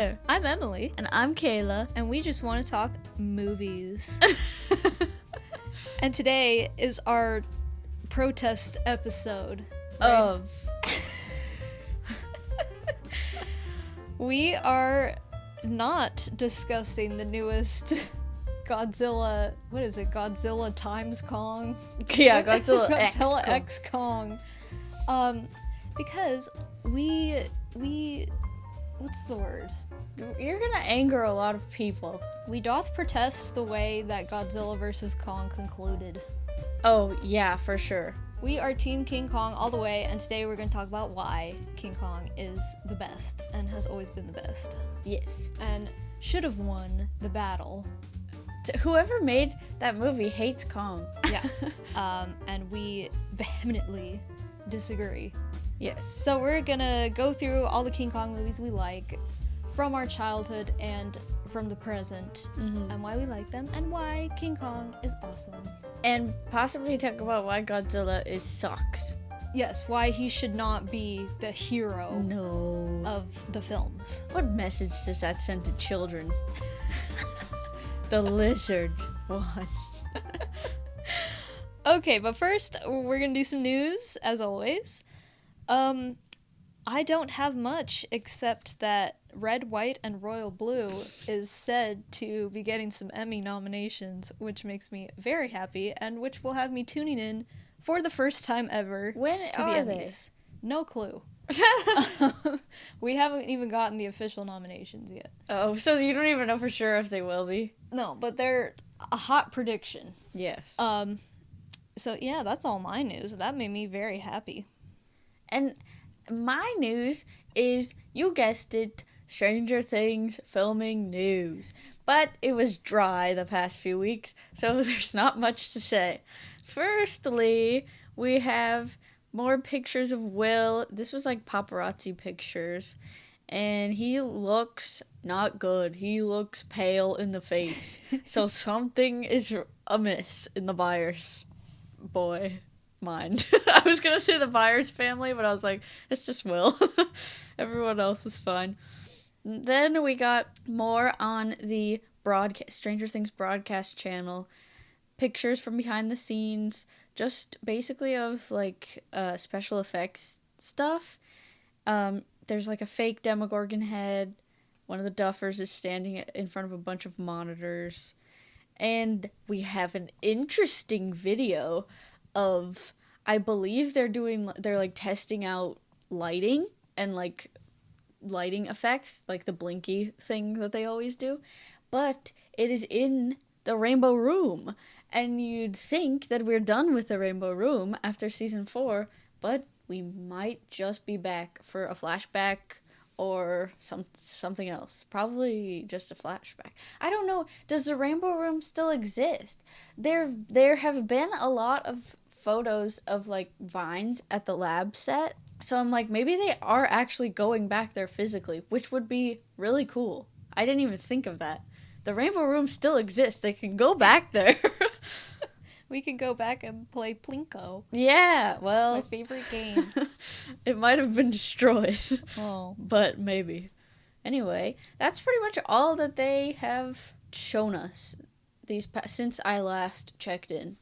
there. I'm Emily. And I'm Kayla. And we just want to talk movies. And today is our protest episode. Right? We are not discussing the newest Godzilla, what is it? Godzilla times Kong? Yeah, Godzilla X Kong. Because we what's the word? You're gonna anger a lot of people. We doth protest the way that Godzilla vs Kong concluded. Oh, yeah, for sure. We are Team King Kong all the way, and today we're going to talk about why King Kong is the best and has always been the best. Yes. And should have won the battle. Whoever made that movie hates Kong. Yeah. And we vehemently disagree. Yes. So we're going to go through all the King Kong movies we like from our childhood and from the present, and why we like them, and why King Kong is awesome. And possibly talk about why Godzilla sucks. Yes, why he should not be the hero No. of the films. What message does that send to children? The lizard one. Okay, but first, we're gonna do some news, as always. I don't have much, except that Red, White, and Royal Blue is said to be getting some Emmy nominations, which makes me very happy, and which will have me tuning in for the first time ever. When to are the Emmys. No clue. We haven't even gotten the official nominations yet. Oh, so you don't even know for sure if they will be? No, but they're a hot prediction. Yes. So yeah, that's all my news. That made me very happy. And my news is, you guessed it, Stranger Things filming news. But it was dry the past few weeks, so there's not much to say. Firstly, we have more pictures of Will. This was like paparazzi pictures. And he looks not good. He looks pale in the face. So something is amiss in the Byers boy mind. I was gonna say the Byers family, but I was like, it's just Will. Everyone else is fine. Then we got more on the Stranger Things broadcast channel. Pictures from behind the scenes, just basically of like special effects stuff. There's like a fake Demogorgon head. One of the Duffers is standing in front of a bunch of monitors. And we have an interesting video of, I believe they're like testing out lighting and like lighting effects, like the blinky thing that they always do. But it is in the Rainbow Room. And you'd think that we're done with the Rainbow Room after season 4, but we might just be back for a flashback or something else. Probably just a flashback. I don't know. Does the Rainbow Room still exist? There have been a lot of photos of like vines at the lab set. So I'm like, maybe they are actually going back there physically, which would be really cool. I didn't even think of that. The Rainbow Room still exists. They can go back there. We can go back and play Plinko. Yeah, well, my favorite game. It might have been destroyed. Oh. But maybe. Anyway, that's pretty much all that they have shown us since I last checked in.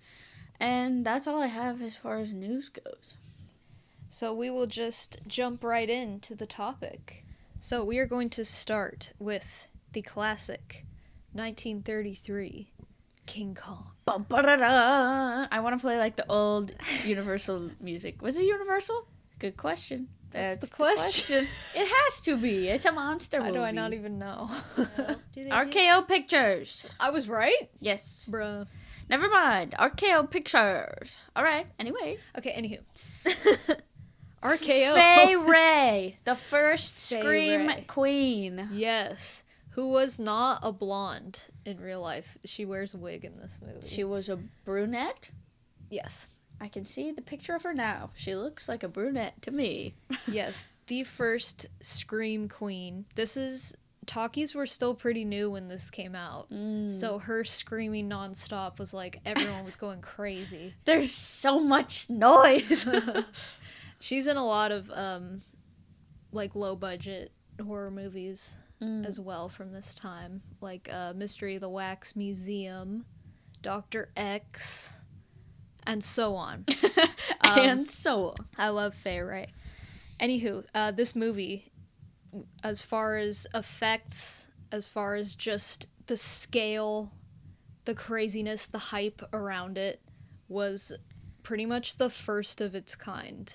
And that's all I have as far as news goes. So we will just jump right into the topic. So we are going to start with the classic 1933 King Kong. I want to play like the old Universal music. Was it Universal? Good question. That's the question. It has to be. It's a monster movie. How do I not even know? RKO Pictures. I was right? Yes. Bruh. Never mind. RKO Pictures. Alright, anyway. Okay, anywho. RKO. Fay Wray, the first Fay Scream Wray. Queen. Yes. Who was not a blonde in real life. She wears a wig in this movie. She was a brunette? Yes. I can see the picture of her now. She looks like a brunette to me. Yes, the first Scream Queen. Talkies were still pretty new when this came out. So her screaming nonstop was like, everyone was going crazy. There's so much noise. She's in a lot of, like, low budget horror movies as well from this time, like Mystery of the Wax Museum, Dr. X, and so on. And so on. I love Faye, right? Anywho, this movie, as far as effects, as far as just the scale, the craziness, the hype around it, was pretty much the first of its kind.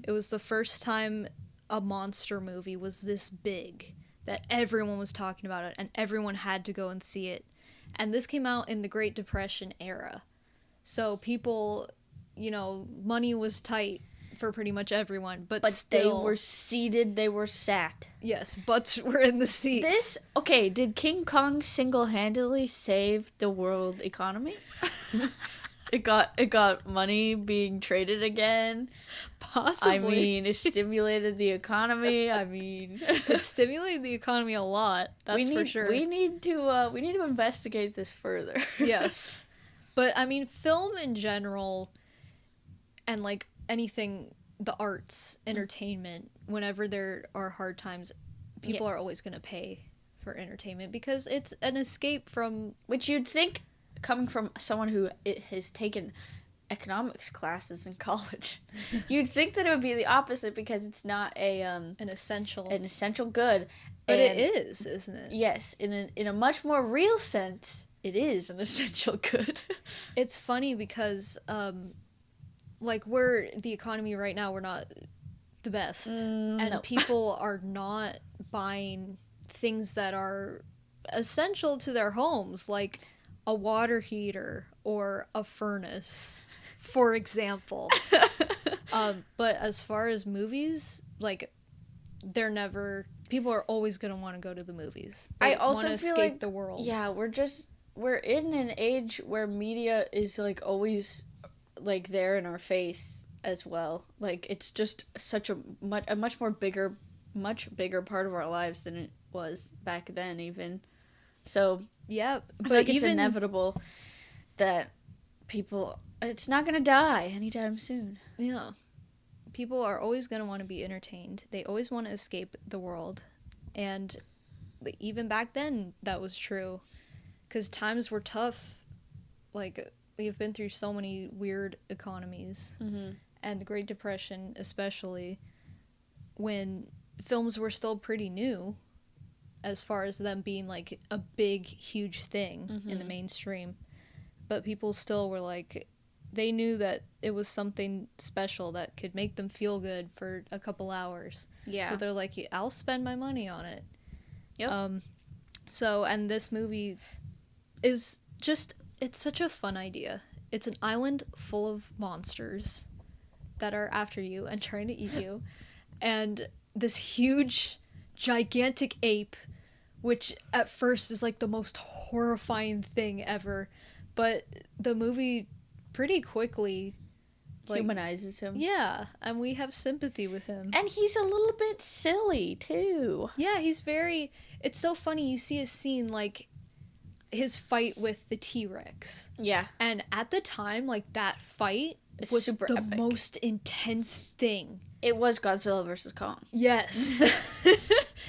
It was the first time a monster movie was this big, that everyone was talking about it and everyone had to go and see it. And this came out in the Great Depression era. So people, money was tight for pretty much everyone, but still, they were seated, they were sat. Yes, butts were in the seats. Did King Kong single-handedly save the world economy? It got money being traded again. Possibly. I mean, it stimulated the economy. I mean, it stimulated the economy a lot. That's for sure. We need to investigate this further. Yes, but I mean, film in general, and like anything, the arts, entertainment. Whenever there are hard times, people are always going to pay for entertainment because it's an escape from. Which you'd think, coming from someone who has taken economics classes in college, you'd think that it would be the opposite because it's not an essential good. But it is, isn't it? Yes, in a much more real sense, it is an essential good. It's funny because we're the economy right now, we're not the best, and no. people are not buying things that are essential to their homes, like a water heater or a furnace, for example. But as far as movies, people are always going to want to go to the movies. I also want to feel escape like the world. Yeah, we're in an age where media is always there in our face as well. It's just such a much bigger part of our lives than it was back then even. So yeah, but it's inevitable that it's not gonna die anytime soon. Yeah, people are always gonna want to be entertained. They always want to escape the world, and even back then that was true, because times were tough. We've been through so many weird economies, and the Great Depression especially, when films were still pretty new, as far as them being a big, huge thing in the mainstream. But people still were they knew that it was something special that could make them feel good for a couple hours. Yeah. So they're I'll spend my money on it. Yep. And this movie is just, it's such a fun idea. It's an island full of monsters that are after you and trying to eat you. And this huge, gigantic ape, which at first is the most horrifying thing ever, but the movie pretty quickly humanizes him. Yeah, and we have sympathy with him. And he's a little bit silly too. Yeah, it's so funny. You see a scene his fight with the T-Rex. Yeah. And at the time, that fight was super the epic. most intense thing. It was Godzilla vs Kong. Yes.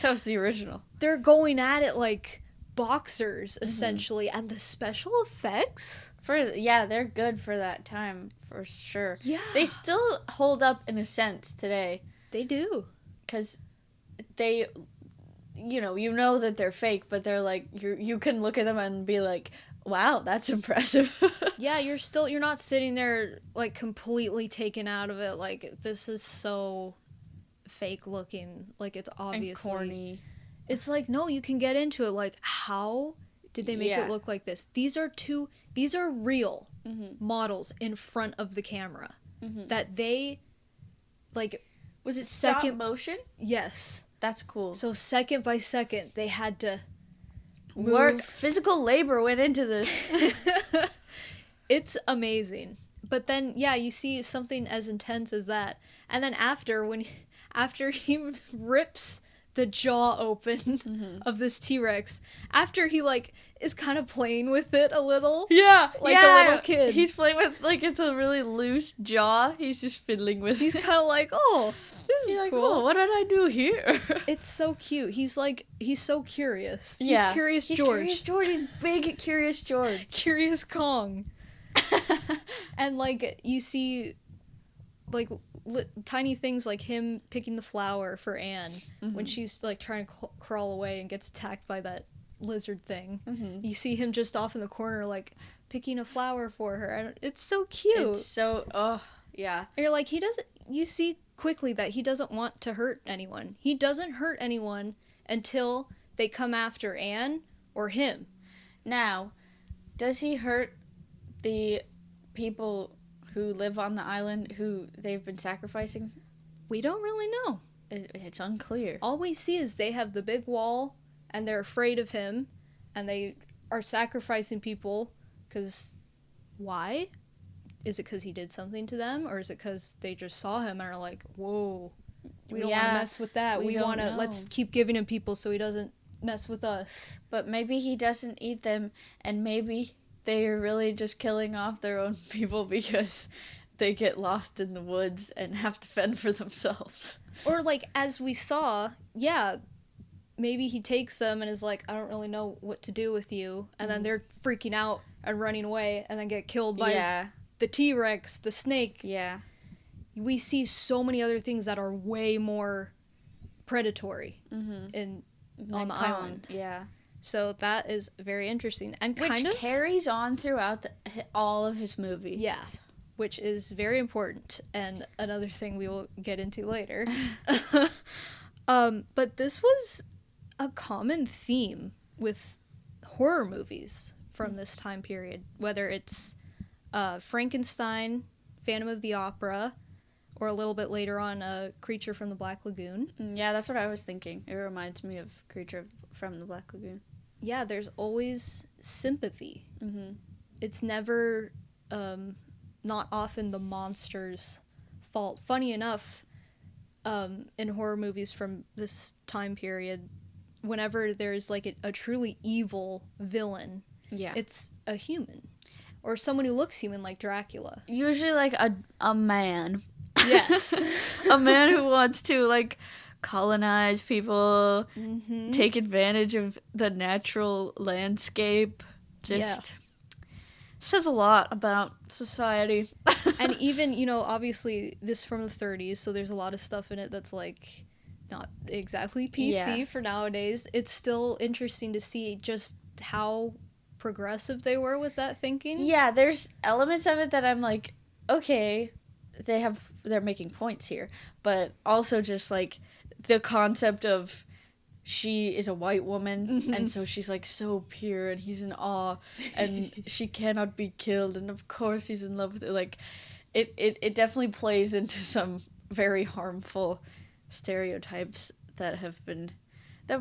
That was the original. They're going at it like boxers, essentially, and the special effects... they're good for that time, for sure. Yeah. They still hold up in a sense today. They do. Because they... you know that they're fake, but they're you can look at them and be wow, that's impressive. Yeah, you're not sitting there completely taken out of it, this is so fake looking, it's obviously and corny. It's no, you can get into it, how did they make it look like this? These are real models in front of the camera that they was it stop motion? Yes. That's cool. So second by second, they had to work. Physical labor went into this. It's amazing. But then, yeah, you see something as intense as that, and then after he rips the jaw open of this T-Rex after he, like, is kind of playing with it a little. Yeah, like a little kid. He's playing with, like, it's a really loose jaw. He's just fiddling with He's it. kind of like, oh, this is like, cool. Oh, what did I do here? It's so cute. He's so curious. Yeah. He's Curious He's George. Curious George. He's big Curious George. Curious Kong. And, like, you see, like, tiny things like him picking the flower for Anne when she's, like, trying to crawl away and gets attacked by that lizard thing. You see him just off in the corner, like, picking a flower for her. And it's so cute. It's so, yeah. And you're like, you see quickly that he doesn't want to hurt anyone. He doesn't hurt anyone until they come after Anne or him. Now, does he hurt the people who live on the island who they've been sacrificing? We don't really know. It's unclear. All we see is they have the big wall, and they're afraid of him, and they are sacrificing people, because why? Is it because he did something to them, or is it because they just saw him and are like, whoa, we don't want to mess with that. We want to, let's keep giving him people so he doesn't mess with us. But maybe he doesn't eat them, and maybe they are really just killing off their own people because they get lost in the woods and have to fend for themselves. Or, like, as we saw, yeah, maybe he takes them and is like, I don't really know what to do with you. And then they're freaking out and running away and then get killed by the T-Rex, the snake. Yeah. We see so many other things that are way more predatory on the island. Yeah. So that is very interesting. And Which carries on throughout all of his movies. Yeah. Which is very important, and another thing we will get into later. But this was a common theme with horror movies from this time period, whether it's Frankenstein, Phantom of the Opera, or a little bit later on, Creature from the Black Lagoon. Yeah, that's what I was thinking. It reminds me of Creature from the Black Lagoon. Yeah, there's always sympathy. It's never, not often the monster's fault. Funny enough, in horror movies from this time period, whenever there's, like, a truly evil villain, it's a human. Or someone who looks human, like Dracula. Usually, like, a man. Yes. A man who wants to, like, colonize people, take advantage of the natural landscape. Just says a lot about society. And even, you know, obviously this from the 30s, so there's a lot of stuff in it that's, like, not exactly PC for nowadays. It's still interesting to see just how progressive they were with that thinking. Yeah, there's elements of it that I'm like, okay, they're making points here, but also just, like, the concept of she is a white woman, and so she's, like, so pure, and he's in awe, and she cannot be killed, and of course he's in love with her. Like, it definitely plays into some very harmful stereotypes that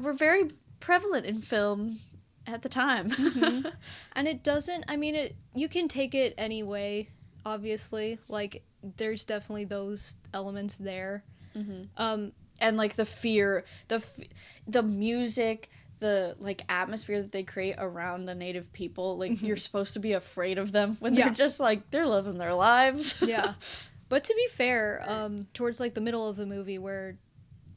were very prevalent in film at the time. And it doesn't, I mean, you can take it any way, obviously. Like, there's definitely those elements there. And, like, the fear, the music, the, like, atmosphere that they create around the native people. Like, you're supposed to be afraid of them when they're just, like, they're living their lives. Yeah. But to be fair, towards, like, the middle of the movie where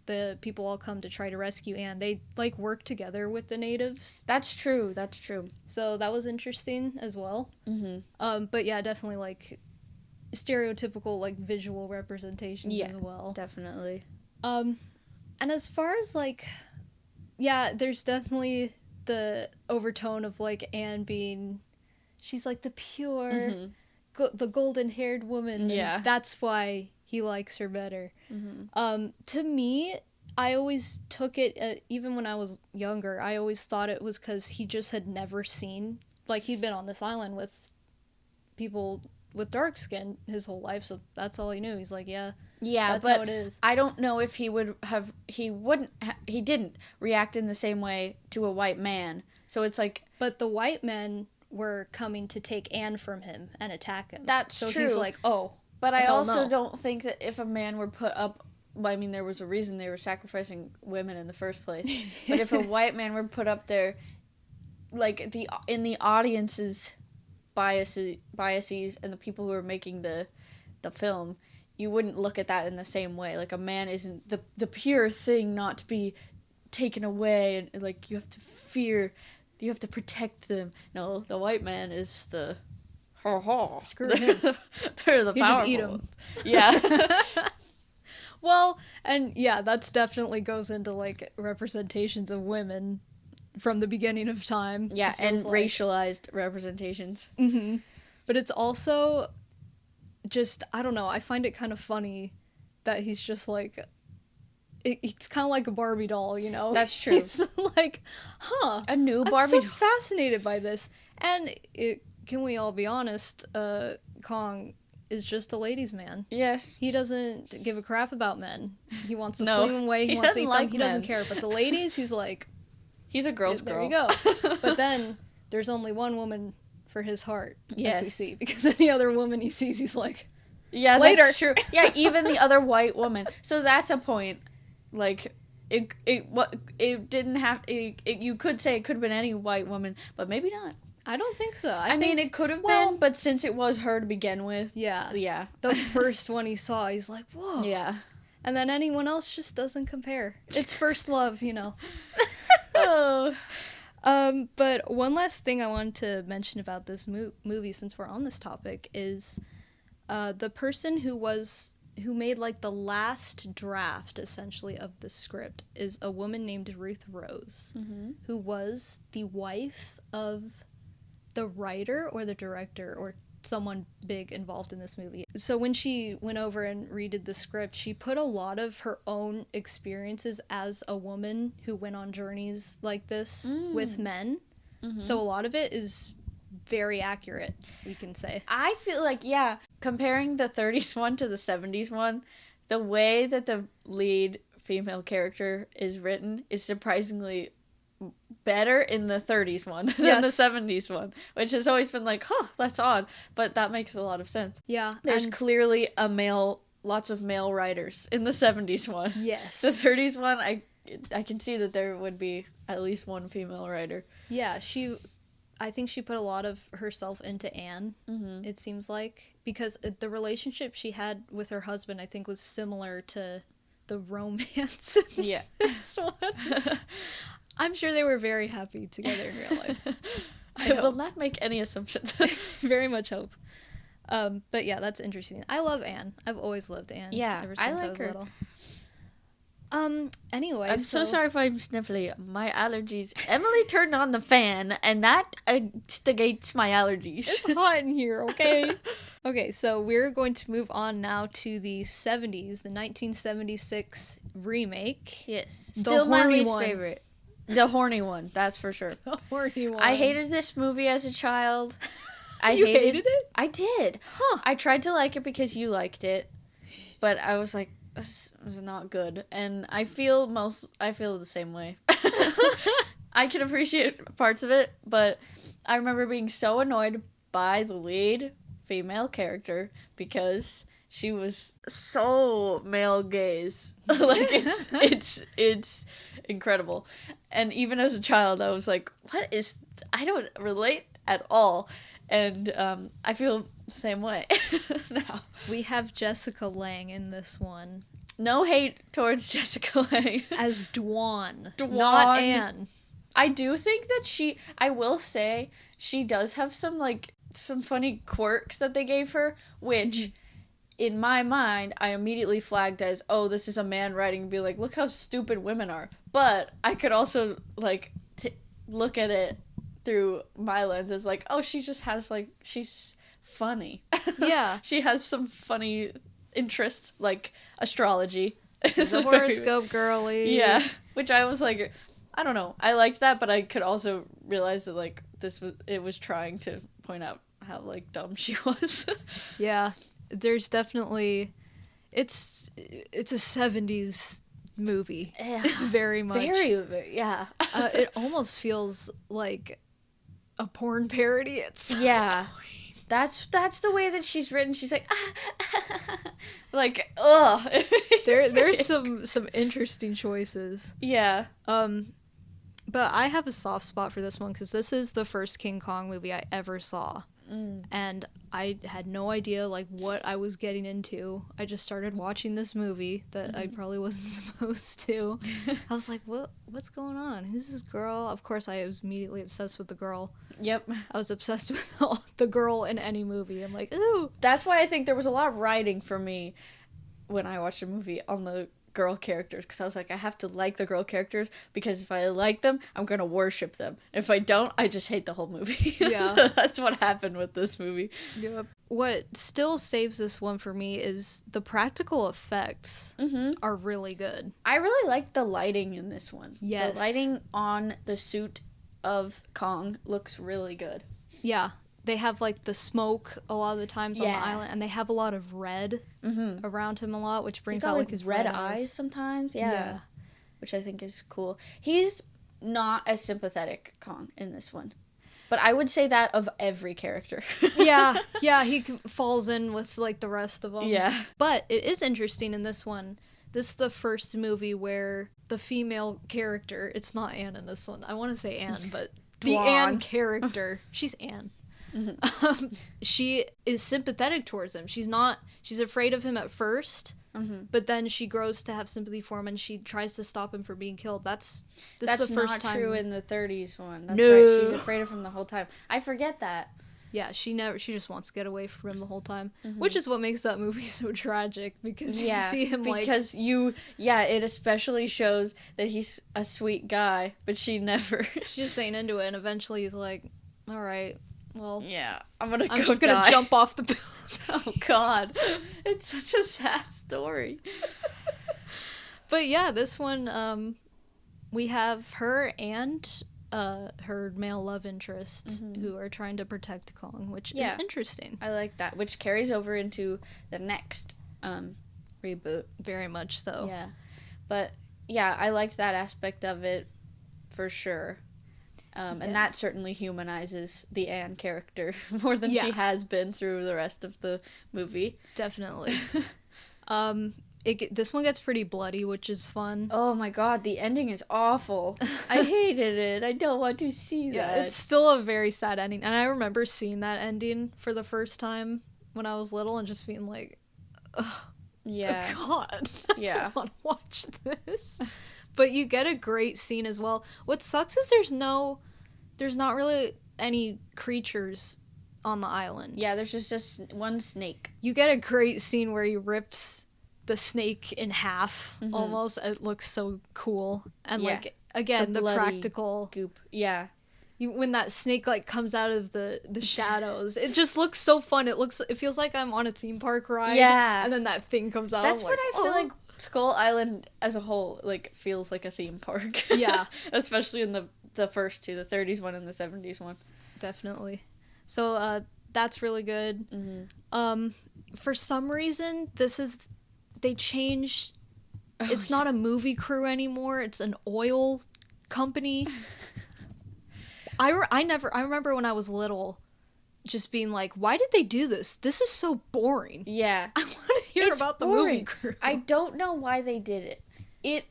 the people all come to try to rescue Anne, they, like, work together with the natives. That's true. So that was interesting as well. But yeah, definitely, like, stereotypical, like, visual representations as well. Definitely. And as far as, like, yeah, there's definitely the overtone of, like, Anne being, she's, like, the pure, the golden-haired woman. Yeah. And that's why he likes her better. To me, I always took it, even when I was younger, I always thought it was because he just had never seen, like, he'd been on this island with people with dark skin his whole life, so that's all he knew. He's like, yeah, that's but how it is. I don't know if he didn't react in the same way to a white man. So it's like, but the white men were coming to take Anne from him and attack him. That's so true. He's like, oh. But I also don't think that if a man were put up well, I mean, there was a reason they were sacrificing women in the first place. But if a white man were put up there, like, in the audience's biases and the people who are making the film, you wouldn't look at that in the same way. Like, a man isn't the pure thing not to be taken away, and, like, you have to protect them. No, the white man is the Screw him. They're the powerful. You just eat 'em. ones. Yeah. Well, and yeah, that's definitely goes into, like, representations of women from the beginning of time. Yeah, and racialized representations. Mm-hmm. But it's also just, I don't know, I find it kind of funny that he's just like, it's kind of like a Barbie doll, you know? That's true. It's like, a new Barbie I'm so doll. fascinated by this. And can we all be honest, Kong is just a ladies' man. Yes. He doesn't give a crap about men. He wants to No, fling them away. He he wants to doesn't eat like them. He doesn't men. care. But the ladies, he's like, He's a girl's there girl. you go. But then there's only one woman for his heart, as we Yes. see. Because any other woman he sees, he's like, Yeah, Later. that's true. Yeah, even the other white woman. So that's a point. Like, it didn't have. You could say it could have been any white woman, but maybe not. I don't think so. I mean, it could have been, but since it was her to begin with, yeah. The first one he saw, he's like, whoa. yeah. And then anyone else just doesn't compare. It's first love, you know. Oh. But one last thing I wanted to mention about this movie, since we're on this topic, is the person who made, like, the last draft, essentially, of the script is a woman named Ruth Rose, who was the wife of the writer or the director or someone big involved in this movie. So when she went over and redid the script, she put a lot of her own experiences as a woman who went on journeys like this with men. So a lot of it is very accurate, we can say. I feel like, yeah, comparing the 30s one to the 70s one, the way that the lead female character is written is surprisingly better in the 30s one than the 70s one, which has always been like, that's odd, but that makes a lot of sense. Yeah. There's clearly lots of male writers in the 70s one. Yes. The 30s one, I can see that there would be at least one female writer. Yeah, I think she put a lot of herself into Anne, it seems like, because the relationship she had with her husband, I think, was similar to the romance in this one. I'm sure they were very happy together in real life. I will not make any assumptions. Very much hope. But yeah, that's interesting. I love Anne. I've always loved Anne. Yeah, ever I since like was her. little. Anyway, I'm so sorry if I'm sniffly. My allergies. Emily turned on the fan, and that instigates my allergies. It's hot in here, okay? Okay, so we're going to move on now to the 70s, the 1976 remake. Yes. The Still my horny least one. favorite. The horny one, that's for sure. The horny one. I hated this movie as a child. You hated it? I did. Huh. I tried to like it because you liked it, but I was like, this was not good. And I feel the same way. I can appreciate parts of it, but I remember being so annoyed by the lead female character because she was so male gaze. Like, it's incredible. And even as a child, I was like, I don't relate at all. And I feel the same way now. We have Jessica Lange in this one. No hate towards Jessica Lange. As Dwan. Dwan. Not Anne. I do think that I will say, she does have some funny quirks that they gave her, which, in my mind, I immediately flagged as, oh, this is a man writing and be like, look how stupid women are. But I could also, look at it through my lens as like, oh, she just has she's funny. Yeah. She has some funny interests like astrology. She's a horoscope girly. Yeah. Which I was like, I don't know. I liked that, but I could also realize that it was trying to point out how dumb she was. Yeah. There's definitely it's a 70s movie. Yeah. Very much. Very, yeah. It almost feels like a porn parody at some Yeah. point. That's the way that she's written. She's like, like, ugh. There's some interesting choices. Yeah. But I have a soft spot for this one because this is the first King Kong movie I ever saw. And I had no idea like what I was getting into. I just started watching this movie that I probably wasn't supposed to. I was like, what's going on? Who's this girl? Of course, I was immediately obsessed with the girl. Yep. I was obsessed with the girl in any movie. I'm like, ooh. That's why I think there was a lot of writing for me when I watched a movie on the girl characters, because I was like, I have to like the girl characters, because if I like them, I'm gonna worship them. If I don't, I just hate the whole movie. Yeah. So that's what happened with this movie. Yep. What still saves this one for me is the practical effects are really good. I really like the lighting in this one. Yes. The lighting on the suit of Kong looks really good. Yeah. They have like the smoke a lot of the times on the Yeah. island, and they have a lot of red around him a lot, which brings He's got, out like his red eyes sometimes. Yeah. Which I think is cool. He's not as sympathetic, Kong, in this one. But I would say that of every character. Yeah, he falls in with like the rest of them. Yeah. But it is interesting in this one. This is the first movie where the female character, it's not Anne in this one. I want to say Anne, but the Anne character, she's Anne. She is sympathetic towards him. She's afraid of him at first, but then she grows to have sympathy for him, and she tries to stop him from being killed. That's the first not time. true in the 30s one. That's No. right. She's afraid of him the whole time. I forget that. Yeah, she just wants to get away from him the whole time, which is what makes that movie so tragic, because you see him it especially shows that he's a sweet guy, but she never. She's just ain't into it, and eventually he's like, all right, well, yeah, I'm just gonna jump off the building. Oh God, it's such a sad story. But yeah, this one, we have her and her male love interest who are trying to protect Kong, which is interesting. I like that, which carries over into the next reboot. Very much so. Yeah, but yeah, I liked that aspect of it for sure. And that certainly humanizes the Anne character more than she has been through the rest of the movie. Definitely. This one gets pretty bloody, which is fun. Oh my God, the ending is awful. I hated it. I don't want to see that. Yeah, it's still a very sad ending. And I remember seeing that ending for the first time when I was little and just being like, oh, yeah. God, yeah. I don't want to watch this. But you get a great scene as well. What sucks is there's not really any creatures on the island. Yeah, there's just one snake. You get a great scene where he rips the snake in half, almost. It looks so cool. And like, again, the practical goop. Yeah. When that snake like comes out of the shadows, it just looks so fun. It feels like I'm on a theme park ride. Yeah. And then that thing comes out. That's what I feel like Skull Island as a whole like feels like a theme park. Yeah. Especially in the first two, the 30s one and the 70s one. Definitely. So that's really good. For some reason, they changed. It's not a movie crew anymore. It's an oil company. I remember when I was little just being like, why did they do this? This is so boring. Yeah. I want to hear about the movie crew. I don't know why they did it. It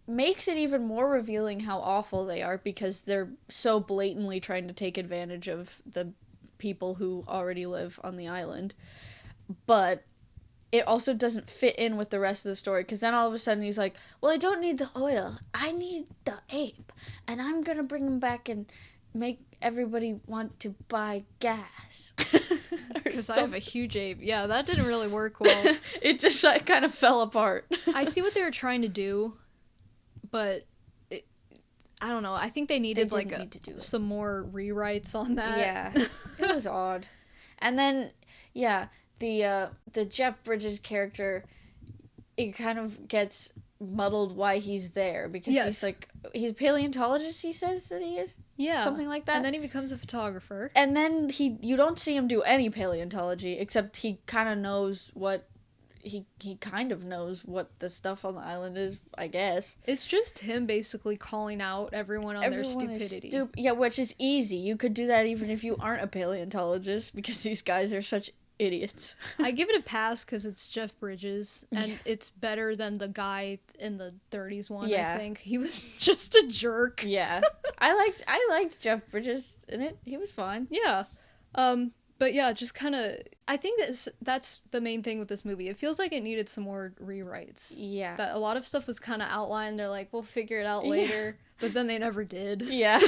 makes it even more revealing how awful they are, because they're so blatantly trying to take advantage of the people who already live on the island. But it also doesn't fit in with the rest of the story, because then all of a sudden he's like, well, I don't need the oil. I need the ape. And I'm going to bring him back and make everybody want to buy gas. Because I have a huge ape. Yeah, that didn't really work well. It just like, kind of fell apart. I see what they were trying to do, but I don't know. I think they needed some more rewrites on that. Yeah, it was odd. And then, yeah, the Jeff Bridges character, it kind of gets muddled why he's there, because he's a paleontologist, he says that he is. Yeah. Something like that. And then he becomes a photographer. And then you don't see him do any paleontology, except he kind of knows what he kind of knows what the stuff on the island is, I guess. It's just him basically calling out everyone on their Everyone is stupidity. yeah, which is easy. You could do that even if you aren't a paleontologist, because these guys are such idiots. I give it a pass because it's Jeff Bridges, and it's better than the guy in the 30s one. Yeah. I think he was just a jerk. Yeah, I liked Jeff Bridges in it. He was fine. Yeah. But yeah, just kind of, I think that's the main thing with this movie. It feels like it needed some more rewrites. Yeah. That a lot of stuff was kind of outlined. They're like, we'll figure it out later, but then they never did. Yeah.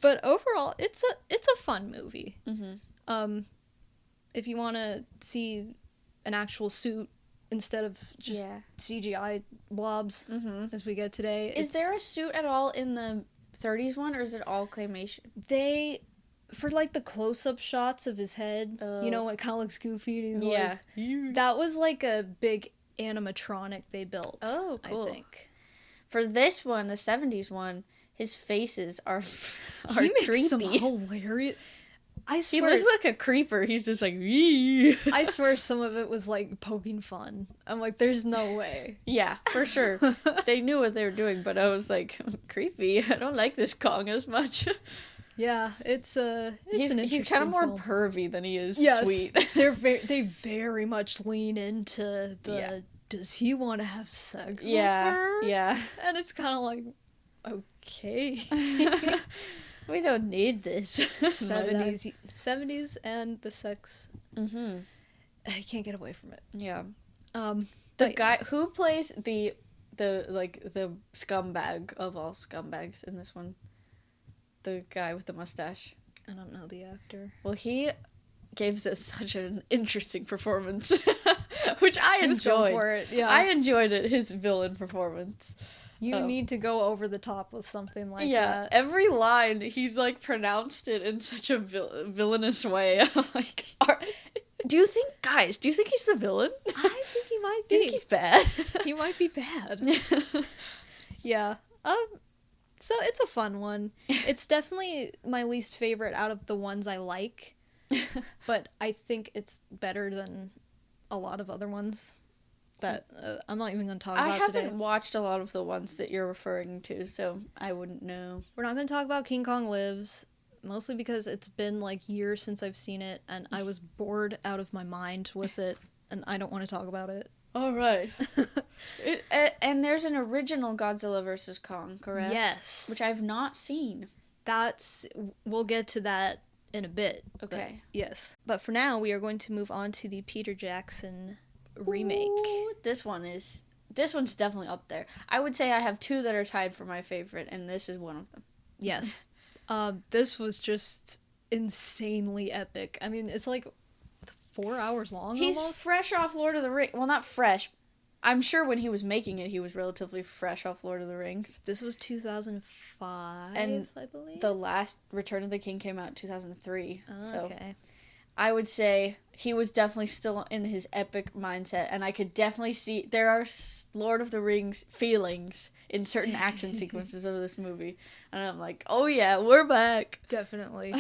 But overall, it's a fun movie. Mm-hmm. If you want to see an actual suit instead of just CGI blobs, as we get today. Is there a suit at all in the 30s one, or is it all claymation? They, for like the close-up shots of his head, you know, it kind of looks goofy. And he's like, that was like a big animatronic they built. Oh, cool. I think. For this one, the 70s one, his faces are he makes creepy. some hilarious. I swear, he looks like a creeper. He's just like, "Wee." I swear some of it was like poking fun. I'm like, there's no way. Yeah, for sure. They knew what they were doing, but I was like, creepy. I don't like this Kong as much. Yeah, it's he's kind of more pervy than he is sweet. They very much lean into the does he want to have sex with her? Yeah. And it's kind of like, okay. We don't need this. 70s and the sex. Mm-hmm. I can't get away from it. Yeah. The guy who plays the scumbag of all scumbags in this one. The guy with the mustache. I don't know the actor. Well, he gave us such an interesting performance, which I enjoyed. Was going for it. Yeah, I enjoyed it. His villain performance. You need to go over the top with something like that. Yeah, every line he like pronounced it in such a villainous way. Like, do you think he's the villain? I think he might be. Do you think he's bad? He might be bad. Yeah. So it's a fun one. It's definitely my least favorite out of the ones I like, but I think it's better than a lot of other ones that I'm not even going to talk about today. I haven't watched a lot of the ones that you're referring to, so I wouldn't know. We're not going to talk about King Kong Lives, mostly because it's been like years since I've seen it, and I was bored out of my mind with it, and I don't want to talk about it. All right. And there's an original Godzilla vs. Kong, correct? Yes. Which I've not seen. We'll get to that in a bit. Okay. Yes. But for now, we are going to move on to the Peter Jackson remake. Ooh, this one's definitely up there. I would say I have two that are tied for my favorite, and this is one of them. Yes. This was just insanely epic. I mean, it's like 4 hours long. He's almost fresh off Lord of the Rings. Well, not fresh. I'm sure when he was making it, he was relatively fresh off Lord of the Rings. This was 2005, and I believe. The last Return of the King came out in 2003. Oh, so okay. I would say he was definitely still in his epic mindset, and I could definitely see there are Lord of the Rings feelings in certain action sequences of this movie, and I'm like, oh yeah, we're back. Definitely.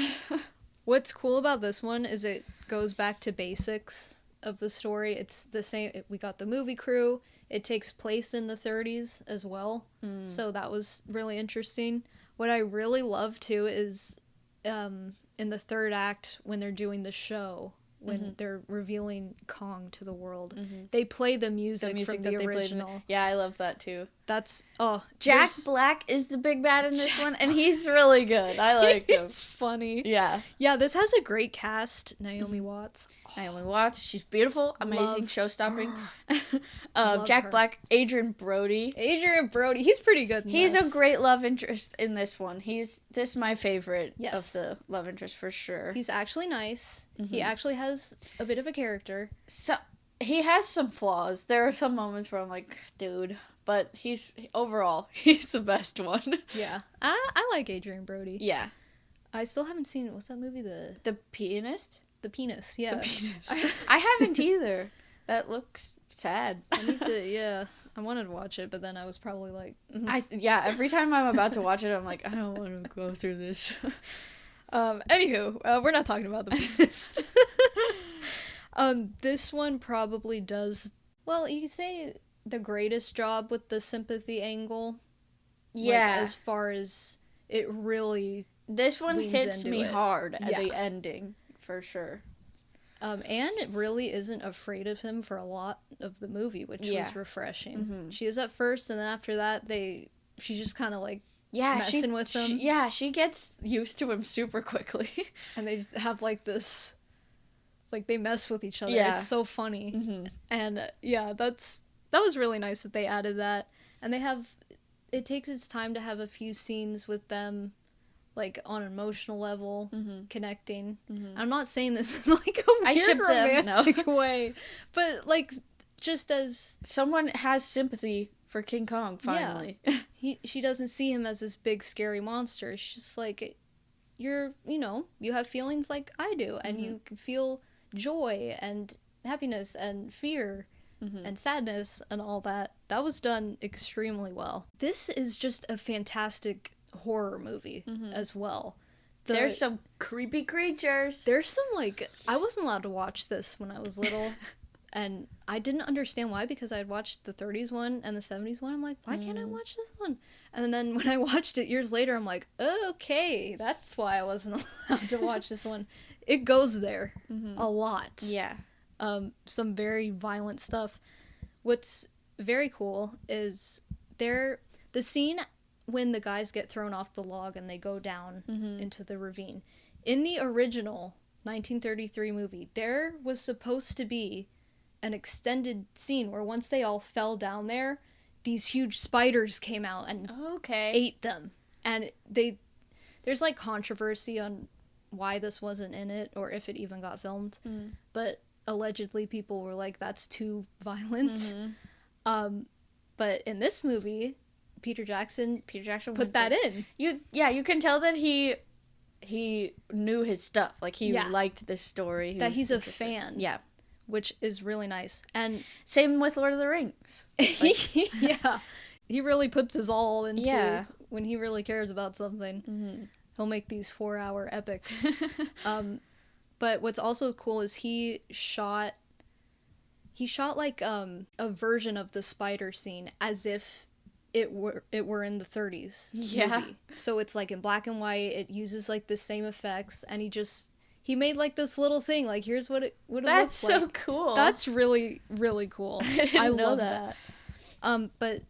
What's cool about this one is it goes back to basics of the story. It's the same. We got the movie crew. It takes place in the 30s as well, so that was really interesting. What I really love too is in the third act when they're doing the show, when they're revealing Kong to the world, they play the music from the original. Yeah, I love that too. That's Jack Black is the big bad in this one, and he's really good. I like him. It's funny. Yeah. Yeah, this has a great cast. Naomi Watts. Naomi Watts, she's beautiful, amazing, show-stopping. Jack her. Black, Adrian Brody. He's pretty good in He's this. a great love interest in this one. This is my favorite Yes. of the love interest for sure. He's actually nice. He actually has a bit of a character. So he has some flaws. There are some moments where I'm like, dude, but overall he's the best one. Yeah, I like Adrian Brody. Yeah, I still haven't seen what's that movie? The Pianist. The Penis. Yeah, The Penis. I haven't either. That looks sad. I need to. Yeah, I wanted to watch it, but then I was probably like, Every time I'm about to watch it, I'm like, I don't want to go through this. Anywho, we're not talking about The Penis. This one probably does, well, you could say the greatest job with the sympathy angle. Yeah. Like, as far as it really This one leans hits into me it. hard at Yeah. the ending, for sure. And it really isn't afraid of him for a lot of the movie, which was refreshing. Mm-hmm. She is at first, and then after that, she's just kind of like messing with him. She gets used to him super quickly. And they have like this, like they mess with each other. Yeah. It's so funny. Mm-hmm. And yeah, that was really nice that they added that. And it takes its time to have a few scenes with them, like on an emotional level, connecting. Mm-hmm. I'm not saying this in like a weird romantic way, but like just as someone has sympathy for King Kong finally. Yeah. She doesn't see him as this big scary monster. She's just like, you have feelings like I do, and you can feel joy and happiness and fear and sadness and all that. That was done extremely well. This is just a fantastic horror movie as well. There's some creepy creatures. There's some, like, I wasn't allowed to watch this when I was little, and I didn't understand why, because I had watched the 30s one and the 70s one. I'm like, why can't I watch this one? And then when I watched it years later, I'm like, okay, that's why I wasn't allowed to watch this one. It goes there a lot. Yeah. Some very violent stuff. What's very cool is the scene when the guys get thrown off the log and they go down into the ravine. In the original 1933 movie, there was supposed to be an extended scene where once they all fell down there, these huge spiders came out and ate them. And there's like controversy on why this wasn't in it or if it even got filmed. But allegedly people were like, that's too violent. But in this movie, Peter Jackson put that in. You can tell that he knew his stuff. Like he liked this story. That he's a fan. Yeah. Which is really nice. And same with Lord of the Rings. Like, yeah. He really puts his all into when he really cares about something. He'll make these 4-hour epics. But what's also cool is he shot like a version of the spider scene as if it were in the 30s movie. So it's like in black and white. It uses like the same effects, and he made like this little thing. Like, here's what it looks like. That's so cool. That's really, really cool. I know love that. But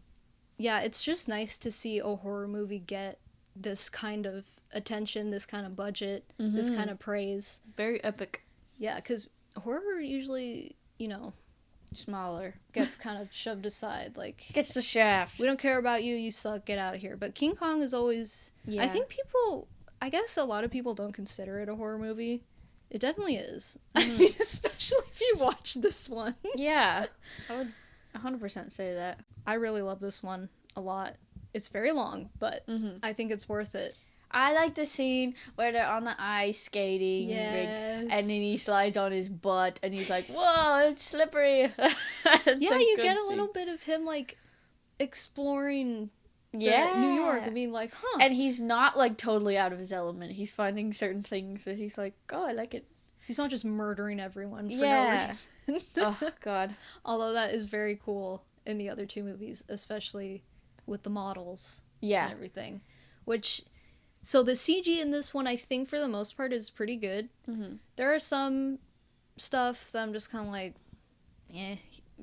yeah, it's just nice to see a horror movie get this kind of attention, this kind of budget, this kind of praise. Very epic. Yeah, because horror usually, smaller, gets kind of shoved aside. Like, gets the shaft. We don't care about you. You suck. Get out of here. But King Kong is always. Yeah. I guess a lot of people don't consider it a horror movie. It definitely is. I mean, especially if you watch this one. Yeah, I would 100% say that. I really love this one a lot. It's very long, but I think it's worth it. I like the scene where they're on the ice skating, and then he slides on his butt, and he's like, "Whoa, it's slippery." Yeah, you get a little bit of him like exploring New York and being like, "Huh." And he's not like totally out of his element. He's finding certain things that he's like, "Oh, I like it." He's not just murdering everyone for no reason. Oh God. Although that is very cool in the other two movies, especially with the models and everything, so the CG in this one, I think for the most part, is pretty good. There are some stuff that I'm just kind of like,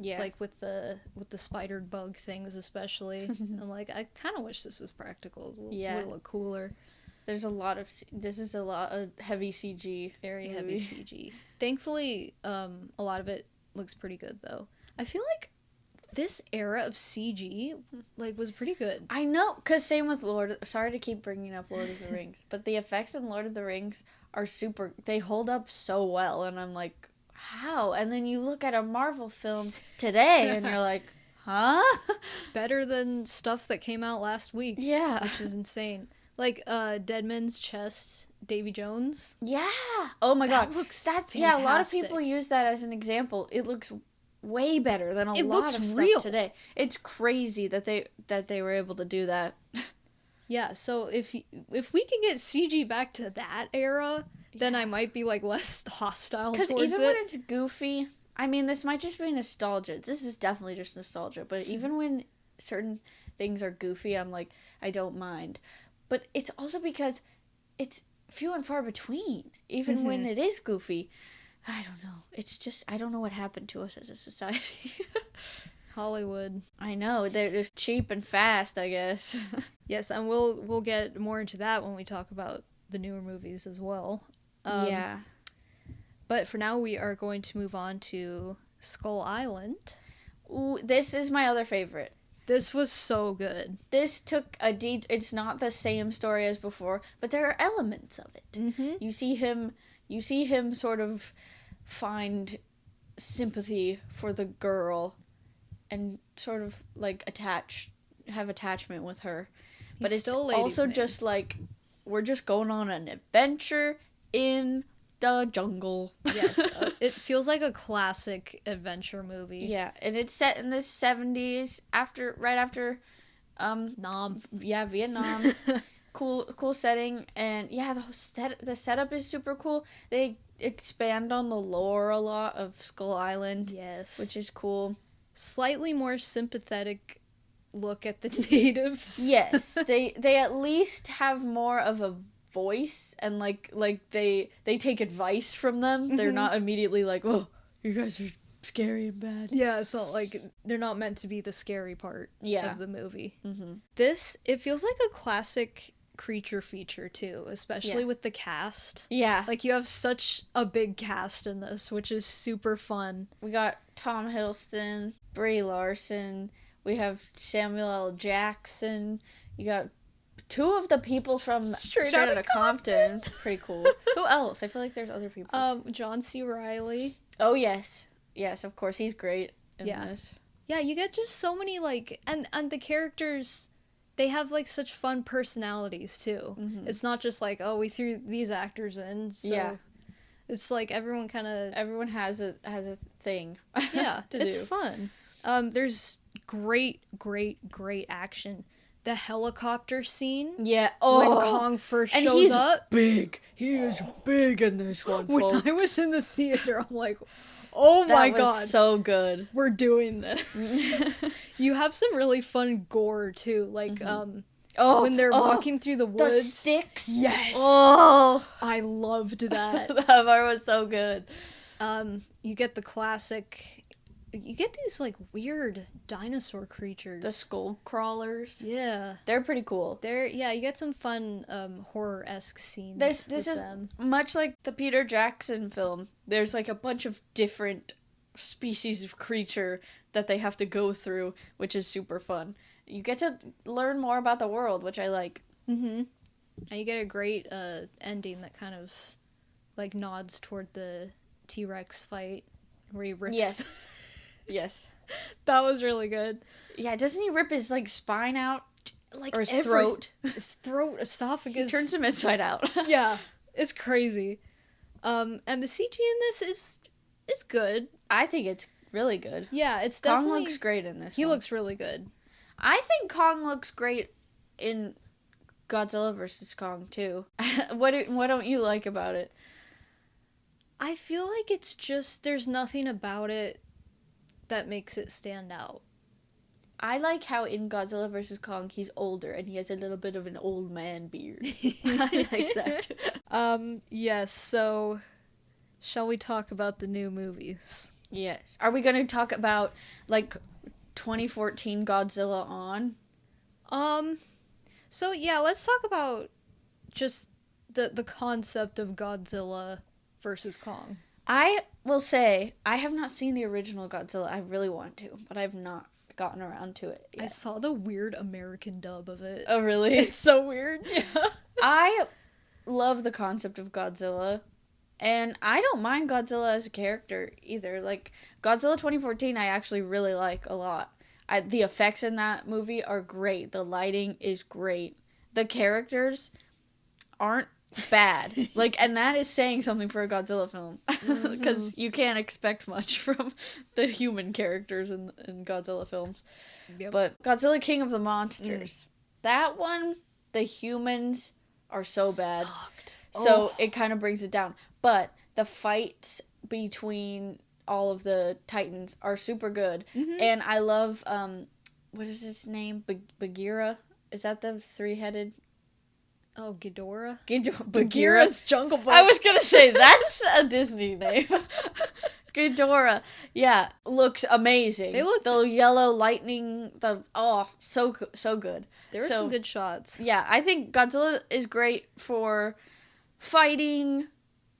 like with the spider bug things especially. I'm like, I kind of wish this was practical. It would look cooler. This is a lot of heavy CG. Very heavy CG. Thankfully, a lot of it looks pretty good though. I feel like this era of CG was pretty good. I know, because same with sorry to keep bringing up Lord of the Rings, but the effects in Lord of the Rings are they hold up so well, and I'm like, how? And then you look at a Marvel film today and you're like, huh? Better than stuff that came out last week. Yeah. Which is insane. Like Deadman's Chest, Davy Jones. Yeah. Oh my God. Looks fantastic. Yeah, a lot of people use that as an example. It looks way better than a lot of stuff today. It's crazy that they were able to do that. Yeah, so if we can get CG back to that era, then I might be, like, less hostile towards it. Because even when it's goofy, I mean, this might just be nostalgia. This is definitely just nostalgia. But even when certain things are goofy, I'm like, I don't mind. But it's also because it's few and far between. Even when it is goofy, I don't know. It's just, I don't know what happened to us as a society. Hollywood. I know, they're just cheap and fast, I guess. Yes, and we'll get more into that when we talk about the newer movies as well. Yeah. But for now, we are going to move on to Skull Island. Ooh, this is my other favorite. This was so good. This took it's not the same story as before, but there are elements of it. Mm-hmm. You see him sort of find sympathy for the girl and sort of like have attachment with her. But it's also just like, we're just going on an adventure in the jungle. Yes, it feels like a classic adventure movie. Yeah, and it's set in the 70s, right after Nam. Yeah, Vietnam. cool setting, and yeah, the setup is super cool. They expand on the lore a lot of Skull Island. Yes, which is cool. Slightly more sympathetic look at the natives. Yes, they at least have more of a voice, and like they take advice from them. They're not immediately like, oh, you guys are scary and bad. Yeah, so like they're not meant to be the scary part of the movie. This, it feels like a classic creature feature too, especially with the cast. Yeah, like you have such a big cast in this, which is super fun. We got Tom Hiddleston, Brie Larson, we have Samuel L. Jackson, you got two of the people from Straight Outta Compton. Pretty cool. Who else? I feel like there's other people. John C. Reilly. Oh yes, of course, he's great in this. Yeah, you get just so many like, and the characters, they have like such fun personalities too. It's not just like, oh, we threw these actors in. So it's like everyone has a thing. Yeah, to it's do. fun. There's great action. The helicopter scene. Yeah. When Kong first shows up. Big. He is big in this one, When folks. I was in the theater, I'm like, oh my god. That was so good. We're doing this. You have some really fun gore too. Like, when they're walking through the woods. The sticks. Yes. Oh. I loved that. That part was so good. You get the classic. You get these like weird dinosaur creatures. The skull crawlers. Yeah. They're pretty cool. You get some fun horror-esque scenes. This is them. Much like the Peter Jackson film. There's like a bunch of different species of creature that they have to go through, which is super fun. You get to learn more about the world, which I like. And you get a great ending that kind of like nods toward the T-Rex fight where he rips. Yes. That was really good. Yeah, doesn't he rip his like spine out? Like, or his throat? His throat, esophagus. He turns him inside out. Yeah, it's crazy. And the CG in this is good. I think it's really good. Yeah, it's definitely... Kong looks great in this He one. looks really good. I think Kong looks great in Godzilla vs. Kong too. What don't you like about it? I feel like it's just, there's nothing about it that makes it stand out. I like how in Godzilla vs. Kong he's older and he has a little bit of an old man beard. I like that. Yes, so shall we talk about the new movies? Yes. Are we going to talk about like 2014 Godzilla on? So yeah, let's talk about just the concept of Godzilla versus Kong. I will say, I have not seen the original Godzilla. I really want to, but I've not gotten around to it yet. I saw the weird American dub of it. Oh, really? It's so weird. Yeah. I love the concept of Godzilla, and I don't mind Godzilla as a character either. Like, Godzilla 2014 I actually really like a lot. The effects in that movie are great. The lighting is great. The characters aren't bad. Like, and that is saying something for a Godzilla film. Because you can't expect much from the human characters in Godzilla films. Yep. But Godzilla King of the Monsters. That one, the humans are so bad. Sucked. So it kind of brings it down. But the fights between all of the Titans are super good. Mm-hmm. And I love, what is his name? Bagheera? Is that the three-headed? Oh, Ghidorah? Bagheera's Jungle Book. I was going to say, that's a Disney name. Ghidorah. Yeah, looks amazing. They looked... The yellow lightning, so good. There were some good shots. Yeah, I think Godzilla is great for fighting,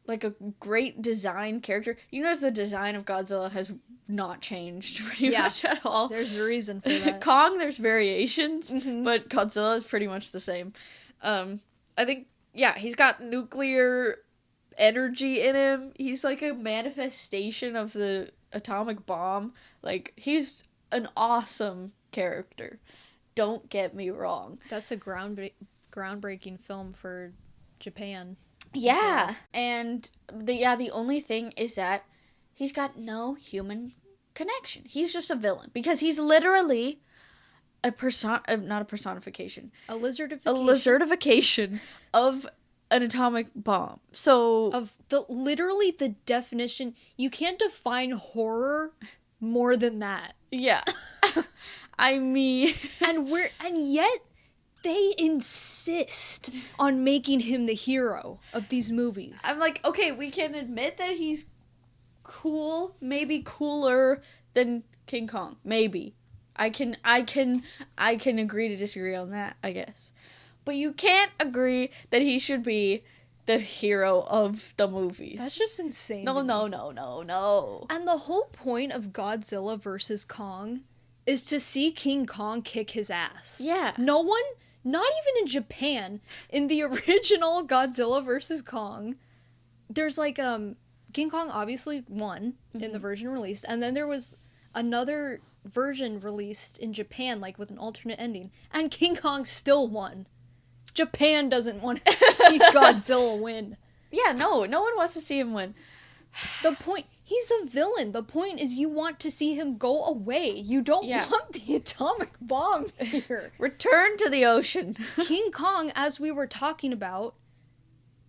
like a great design character. You notice the design of Godzilla has not changed pretty much at all. There's a reason for that. Kong, there's variations, but Godzilla is pretty much the same. I think, he's got nuclear energy in him. He's like a manifestation of the atomic bomb. Like, he's an awesome character. Don't get me wrong. That's a groundbreaking film for Japan. Yeah. And the only thing is that he's got no human connection. He's just a villain because he's literally not a personification. A lizardification. A lizardification of an atomic bomb. So of literally the definition, you can't define horror more than that. Yeah. I mean, and yet they insist on making him the hero of these movies. I'm like, okay, we can admit that he's cool, maybe cooler than King Kong, maybe. I can agree to disagree on that, I guess. But you can't agree that he should be the hero of the movies. That's just insane. No. And the whole point of Godzilla vs. Kong is to see King Kong kick his ass. Yeah. No one, not even in Japan, in the original Godzilla vs. Kong, there's like, King Kong obviously won in the version released, and then there was another version released in Japan, like with an alternate ending, and King Kong still won. Japan doesn't want to see Godzilla win. Yeah, no one wants to see him win. The point, he's a villain. The point is you want to see him go away. You don't want the atomic bomb here. Return to the ocean. King Kong, as we were talking about,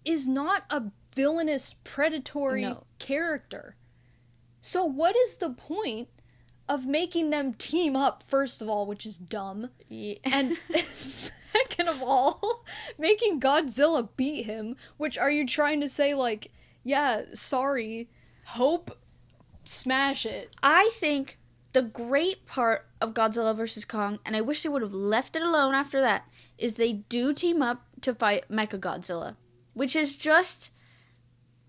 is not a villainous, predatory character. So what is the point of making them team up, first of all, which is dumb, and second of all, making Godzilla beat him, which are you trying to say, like, yeah, sorry, hope, smash it? I think the great part of Godzilla vs. Kong, and I wish they would have left it alone after that, is they do team up to fight Mechagodzilla, which is just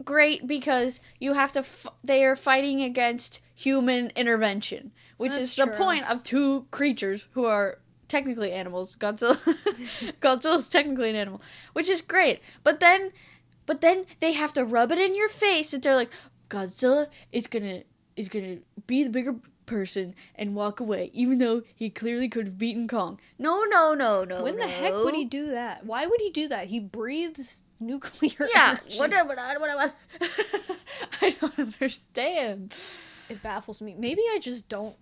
great because you have to they are fighting against human intervention, which is the point of two creatures who are technically animals. Godzilla's technically an animal, which is great. But then they have to rub it in your face and they're like, Godzilla is gonna be the bigger person and walk away, even though he clearly could have beaten Kong. No. When the heck would he do that? Why would he do that? He breathes nuclear energy. Whatever. I don't understand. It baffles me. Maybe I just don't.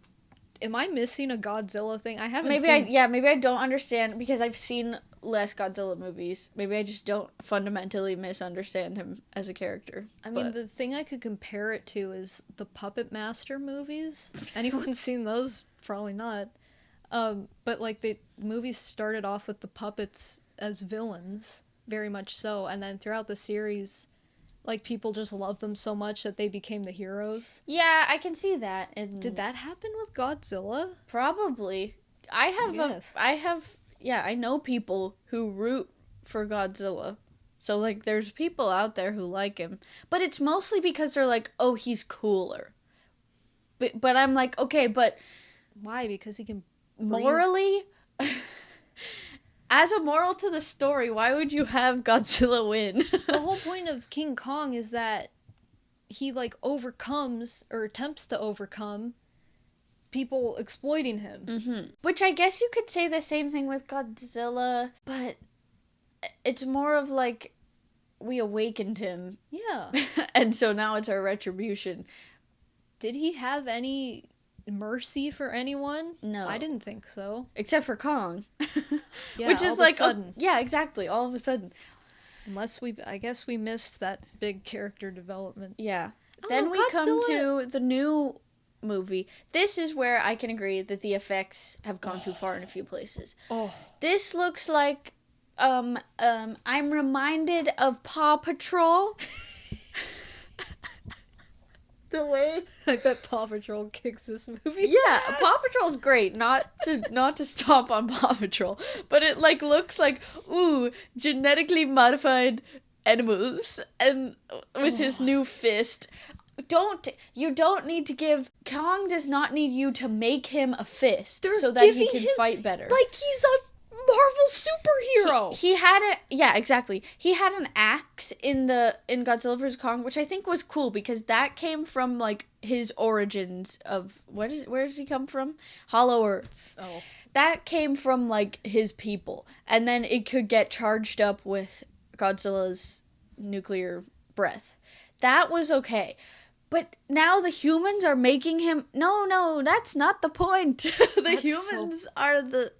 Am I missing a Godzilla thing? I haven't maybe I don't understand because I've seen less Godzilla movies. Maybe I just don't fundamentally misunderstand him as a character. I mean, the thing I could compare it to is the Puppet Master movies. Anyone seen those? Probably not. But like the movies started off with the puppets as villains, very much so, and then throughout the series, like, people just loved them so much that they became the heroes. Yeah, I can see that. Did that happen with Godzilla? Probably. I know people who root for Godzilla. So, like, there's people out there who like him. But it's mostly because they're like, oh, he's cooler. But I'm like, okay, but... Why? Because he can breathe? Morally... As a moral to the story, why would you have Godzilla win? The whole point of King Kong is that he, like, overcomes, or attempts to overcome, people exploiting him. Mm-hmm. Which I guess you could say the same thing with Godzilla, but it's more of, like, we awakened him. Yeah. And so now it's our retribution. Did he have any mercy for anyone? No. I didn't think so. Except for Kong. Yeah, which is all like of a sudden. yeah, exactly, all of a sudden. I guess we missed that big character development. Yeah. Oh, Then we come Godzilla. to the new movie. This is where I can agree that the effects have gone too far in a few places. Oh, This looks like I'm reminded of Paw Patrol. The way I bet Paw Patrol kicks this movie. Yeah, Paw Patrol's great. Not to stomp on Paw Patrol, but it like looks like genetically modified animals, and with his new fist. You don't need to give Kong does not need you to make him a fist so that he can fight better. Like he's a Marvel superhero. He had exactly. He had an axe in Godzilla vs Kong, which I think was cool because that came from like his origins of where does he come from? Hollow Earth. Oh. That came from like his people, and then it could get charged up with Godzilla's nuclear breath. That was okay. But now the humans are making him... No, that's not the point. Humans are the...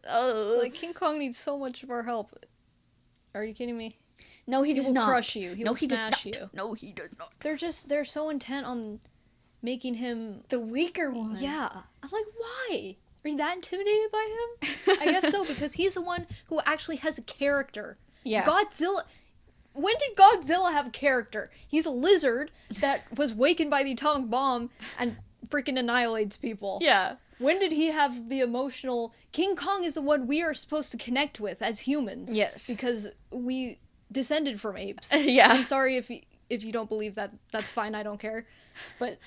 Like, King Kong needs so much of our help. Are you kidding me? No, he does not. He will crush you. He will smash you. No, he does not. They're so intent on making him... the weaker one. Yeah. I'm like, why? Are you that intimidated by him? I guess so, because he's the one who actually has a character. Yeah. Godzilla... When did Godzilla have a character? He's a lizard that was wakened by the atomic bomb and freaking annihilates people. Yeah. When did he have the emotional... King Kong is the one we are supposed to connect with as humans. Yes. Because we descended from apes. Yeah. I'm sorry if you don't believe that. That's fine. I don't care. But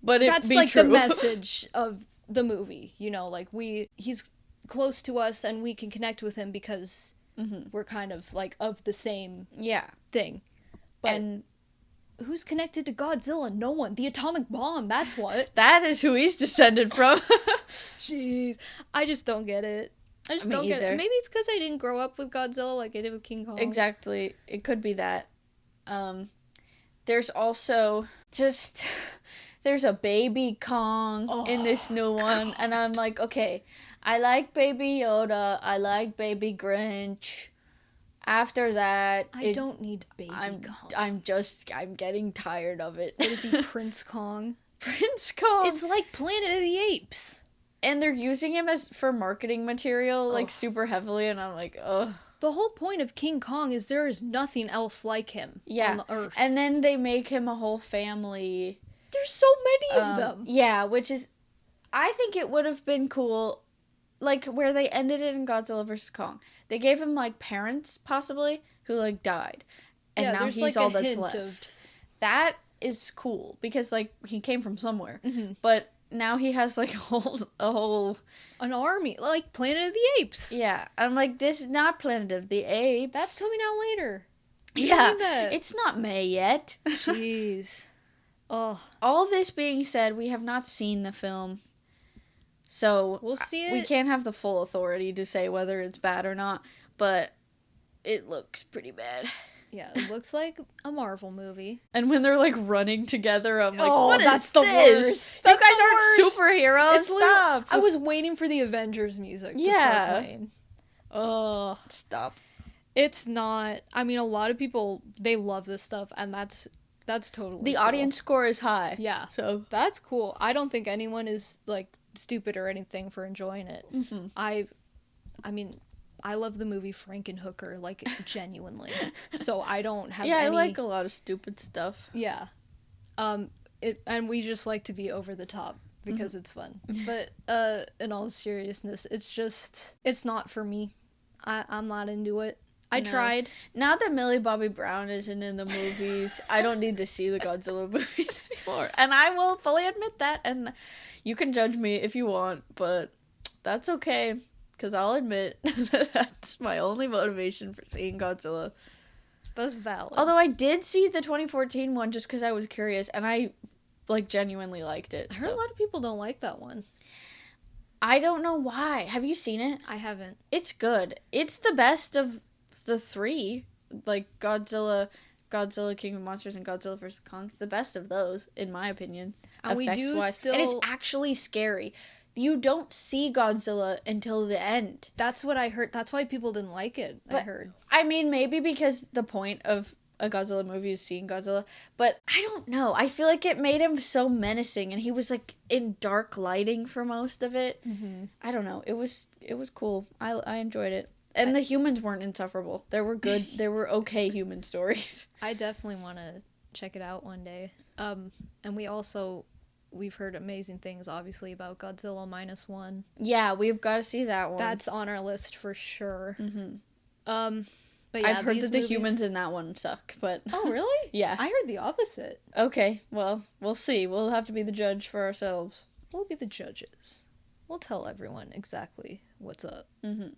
that's like true. the message of the movie. You know, like he's close to us and we can connect with him because... Mm-hmm. We're kind of like of the same thing. But and who's connected to Godzilla? No one. The atomic bomb, that's what. That is who he's descended from. Jeez. I just don't get it. I just don't get it. Maybe it's because I didn't grow up with Godzilla like I did with King Kong. Exactly. It could be that. There's also just... There's a baby Kong in this new one. God. And I'm like, okay... I like Baby Yoda. I like Baby Grinch. After that... I don't need Baby Kong. I'm getting tired of it. What is he, Prince Kong? Prince Kong! It's like Planet of the Apes. And they're using him for marketing material, like, super heavily, and I'm like, ugh. The whole point of King Kong is there is nothing else like him on the Earth. And then they make him a whole family. There's so many of them. Yeah, which is... I think it would have been cool... Like, where they ended it in Godzilla vs. Kong. They gave him, like, parents, possibly, who, like, died. And now he's like all that's left. That is cool, because, like, he came from somewhere. Mm-hmm. But now he has, like, an army. Like, Planet of the Apes. Yeah. I'm like, this is not Planet of the Apes. That's coming out later. Yeah. It's not May yet. Jeez. Oh. All this being said, we have not seen the film. So, we'll see it. We can't have the full authority to say whether it's bad or not, but it looks pretty bad. Yeah, it looks like a Marvel movie. And when they're, like, running together, I'm like, what that's is the this? Worst. You guys aren't superheroes. Stop. I was waiting for the Avengers music to start playing. Ugh. Stop. It's not... I mean, a lot of people, they love this stuff, and that's totally The cool. audience score is high. Yeah. So that's... I don't think anyone is, like... stupid or anything for enjoying it. Mm-hmm. I mean, I love the movie Frankenhooker, like, genuinely. So I don't have I like a lot of stupid stuff. Yeah. And we just like to be over the top because it's fun. But in all seriousness, it's not for me. I'm not into it. I tried. Now that Millie Bobby Brown isn't in the movies, I don't need to see the Godzilla movies anymore. And I will fully admit that. And you can judge me if you want, but that's okay. Because I'll admit that that's my only motivation for seeing Godzilla. That's valid. Although I did see the 2014 one just because I was curious. And I, like, genuinely liked it. I heard a lot of people don't like that one. I don't know why. Have you seen it? I haven't. It's good. It's the best of the three, like Godzilla, King of Monsters, and Godzilla vs. Kong. It's the best of those, in my opinion. And we do still... And it's actually scary. you don't see Godzilla until the end. That's what I heard. That's why people didn't like it, I heard. I mean, maybe because the point of a Godzilla movie is seeing Godzilla, but I don't know. I feel like it made him so menacing, and he was like in dark lighting for most of it. Mm-hmm. I don't know. It was cool. I enjoyed it, and the humans weren't insufferable. There were good. There were okay human stories. I definitely want to check it out one day. And we've heard amazing things, obviously, about Godzilla -1. Yeah, we've got to see that one. That's on our list for sure. Mm-hmm. But yeah, I've heard that the humans in that one suck, but... Oh, really? Yeah. I heard the opposite. Okay, well, we'll see. We'll have to be the judge for ourselves. We'll be the judges. We'll tell everyone exactly what's up. Mm-hmm.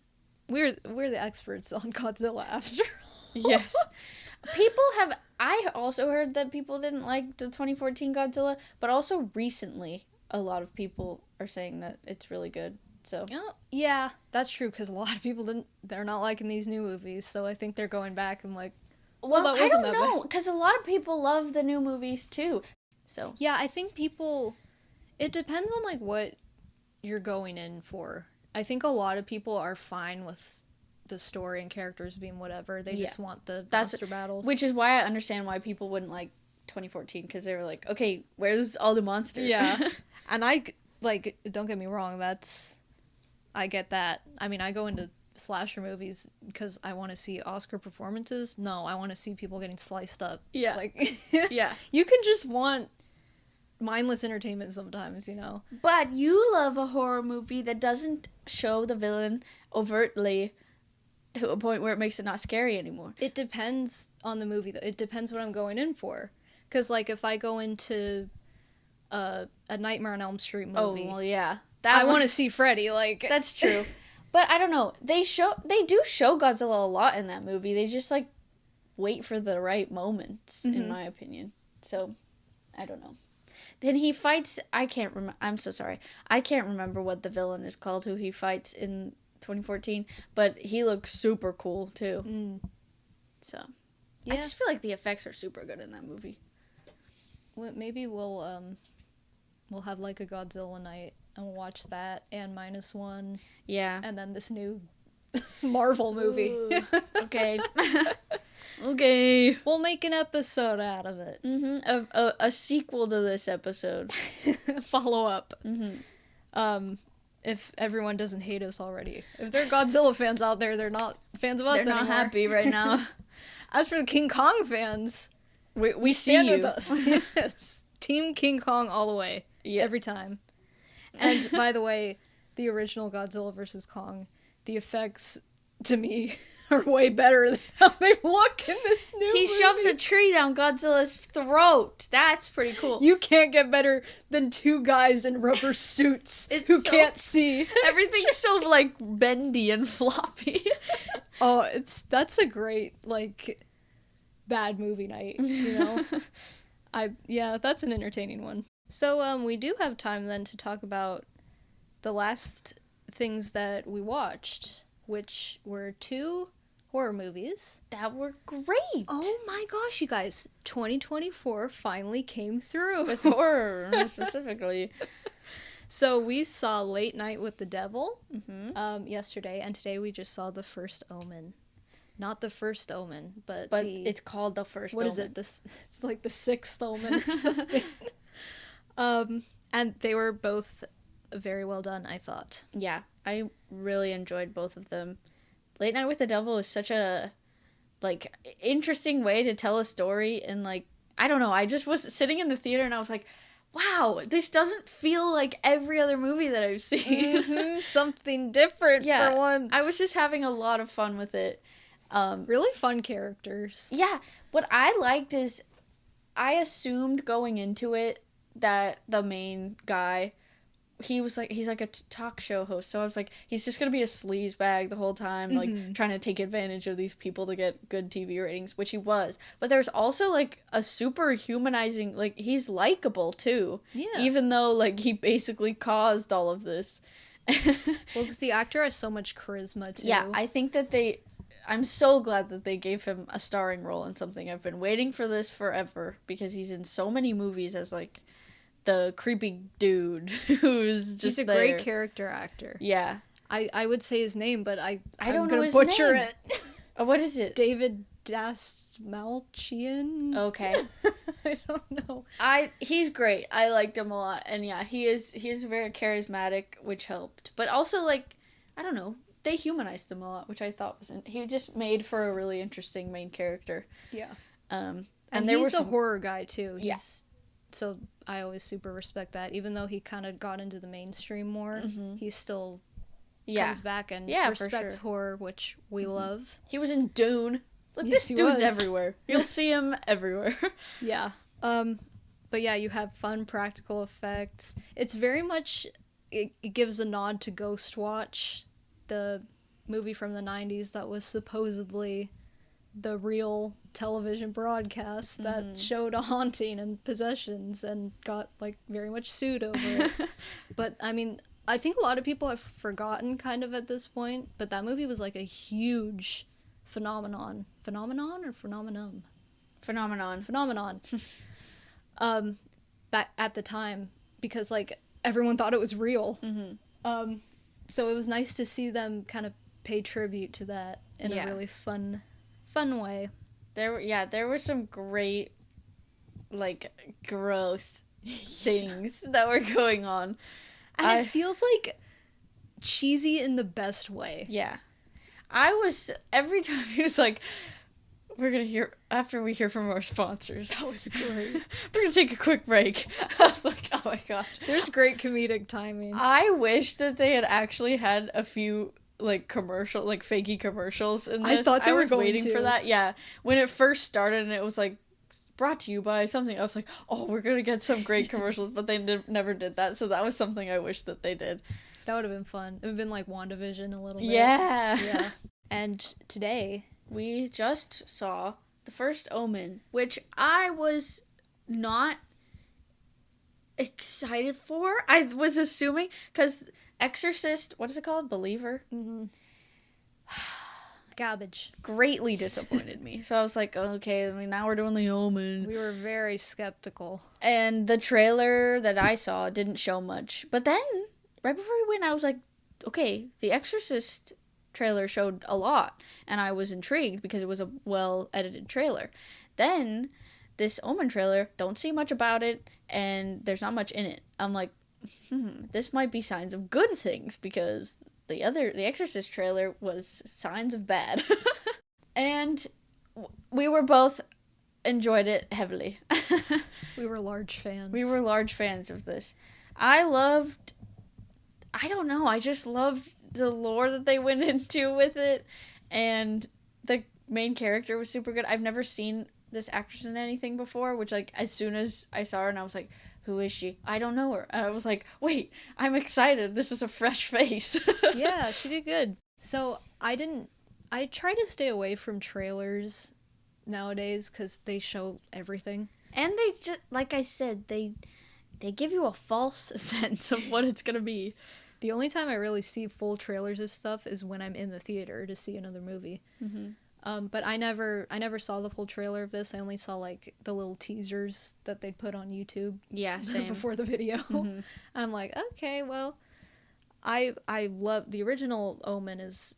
We're the experts on Godzilla after all. Yes. I also heard that people didn't like the 2014 Godzilla, but also recently a lot of people are saying that it's really good. So yeah, that's true, because a lot of people they're not liking these new movies, so I think they're going back and like, well I don't know, because a lot of people love the new movies too. So yeah, I think it depends on like what you're going in for. I think a lot of people are fine with the story and characters being whatever. They just want the monster battles. Which is why I understand why people wouldn't like 2014, because they were like, okay, where's all the monsters? Yeah. And don't get me wrong, I get that. I mean, I go into slasher movies because I want to see Oscar performances. No, I want to see people getting sliced up. Yeah. Like, yeah. You can just want mindless entertainment sometimes, you know? But you love a horror movie that doesn't show the villain overtly to a point where it makes it not scary anymore. It depends on the movie, though. It depends what I'm going in for. Because, like, if I go into a Nightmare on Elm Street movie... Oh, well, yeah. I want to see Freddy, like... That's true. But I don't know. They do show Godzilla a lot in that movie. They just, like, wait for the right moments, in my opinion. So, I don't know. Then he fights... I'm so sorry. I can't remember what the villain is called who he fights in 2014. But he looks super cool, too. Mm. So, yeah. I just feel like the effects are super good in that movie. Well, maybe we'll have, like, a Godzilla night. And we'll watch that and -1. Yeah. And then this new Marvel movie. Ooh, okay. Okay. We'll make an episode out of it. Mm-hmm. A sequel to this episode. Follow up. Mm-hmm. If everyone doesn't hate us already. If they're Godzilla fans out there, they're not fans of us anymore. They're not happy right now. As for the King Kong fans, we see stand you. with us. Yes. Team King Kong all the way. Yep. Every time. And, by the way, the original Godzilla vs. Kong, the effects, to me, are way better than how they look in this new movie. He shoves a tree down Godzilla's throat. That's pretty cool. You can't get better than two guys in rubber suits who can't see. Everything's so, like, bendy and floppy. Oh, that's a great, like, bad movie night, you know? Yeah, that's an entertaining one. So, we do have time then to talk about the last things that we watched, which were 2 horror movies. That were great. Oh my gosh, you guys. 2024 finally came through. With horror, specifically. So, we saw Late Night with the Devil yesterday, and today we just saw The First Omen. Not The First Omen, but it's called The First Omen. What is it? It's like The Sixth Omen or something. And they were both very well done, I thought. Yeah, I really enjoyed both of them. Late Night with the Devil is such a, like, interesting way to tell a story, and, like, I don't know, I just was sitting in the theater and I was like, wow, this doesn't feel like every other movie that I've seen. Mm-hmm. Something different for once. I was just having a lot of fun with it. Really fun characters. Yeah, what I liked is I assumed going into it that the main guy, he's like a talk show host, so I was like, he's just gonna be a sleazebag the whole time, like, trying to take advantage of these people to get good TV ratings, which he was. But there's also, like, a super humanizing, like, he's likable too. Yeah. Even though, like, he basically caused all of this. Well, because the actor has so much charisma too. Yeah, I think that I'm so glad that they gave him a starring role in something. I've been waiting for this forever, because he's in so many movies as, like, the creepy dude who's just He's a there. great character actor. Yeah. I would say his name, but I'm don't know gonna his butcher name. it. What is it? David Dastmalchian? Okay. I don't know. He's great. I liked him a lot. And yeah, he is very charismatic, which helped. But also, like, I don't know, they humanized him a lot, which I thought he just made for a really interesting main character. Yeah. And there he's a horror guy too. Yeah. So I always super respect that. Even though he kind of got into the mainstream more, he still comes back and respects horror, which we love. He was in Dune. Like, Yes, this dude's everywhere. You'll see him everywhere. Yeah. But yeah, you have fun practical effects. It's very much, it gives a nod to Ghostwatch, the movie from the 90s that was supposedly the real television broadcast that showed a haunting and possessions and got, like, very much sued over it. But, I mean, I think a lot of people have forgotten kind of at this point, but that movie was, like, a huge phenomenon. Phenomenon or phenomenon? Phenomenon. Back at the time, because, like, everyone thought it was real. So it was nice to see them kind of pay tribute to that in a really fun way. There were some great, like, gross things that were going on. And it feels like cheesy in the best way. Yeah. Every time he was like, we're going to hear, after we hear from our sponsors. That was great. We're going to take a quick break. I was like, oh my gosh. There's great comedic timing. I wish that they had actually had a few, like, fakey commercials in this. I thought they were going waiting for that. Yeah. When it first started and it was like, brought to you by something, I was like, oh, we're going to get some great commercials, but they never did that. So that was something I wish that they did. That would have been fun. It would have been like WandaVision a little bit. Yeah. And today, we just saw The First Omen, which I was not excited for. I was assuming, because Exorcist, what is it called? Believer? Garbage. Greatly disappointed me. So I was like, okay, I mean, now we're doing The Omen. We were very skeptical. And the trailer that I saw didn't show much. But then, right before we went, I was like, okay, The Exorcist trailer showed a lot. And I was intrigued because it was a well-edited trailer. Then, this Omen trailer, don't see much about it, and there's not much in it. I'm like, this might be signs of good things, because the Exorcist trailer was signs of bad. And we were both enjoyed it heavily. We were large fans. We were large fans of this. I just loved the lore that they went into with it, and the main character was super good. I've never seen this actress in anything before, which, like, as soon as I saw her and I was like, who is she? I don't know her. And I was like, wait, I'm excited. This is a fresh face. Yeah, she did good. So I try to stay away from trailers nowadays because they show everything. And they just, like I said, they give you a false sense of what it's going to be. The only time I really see full trailers of stuff is when I'm in the theater to see another movie. But I never saw the full trailer of this. I only saw, like, the little teasers that they'd put on YouTube. Yeah, same. Before the video. I'm like, okay, well, I love the original Omen is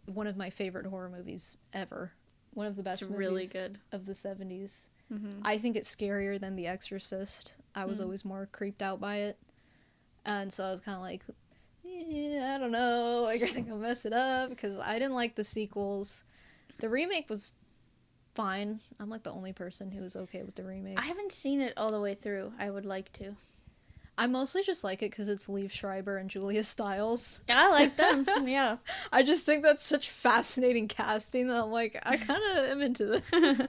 one of my favorite horror movies ever. One of the best movies really good. Of the 70s. I think it's scarier than The Exorcist. I was always more creeped out by it. And so I was kind of like, I don't know. Like, I think I'll mess it up because I didn't like the sequels. The remake was fine. I'm, like, the only person who was okay with the remake. I haven't seen it all the way through. I would like to. I mostly just like it because it's Liev Schreiber and Julia Stiles. Yeah, I like them. Yeah. I just think that's such fascinating casting that I'm like, I kind of am into this.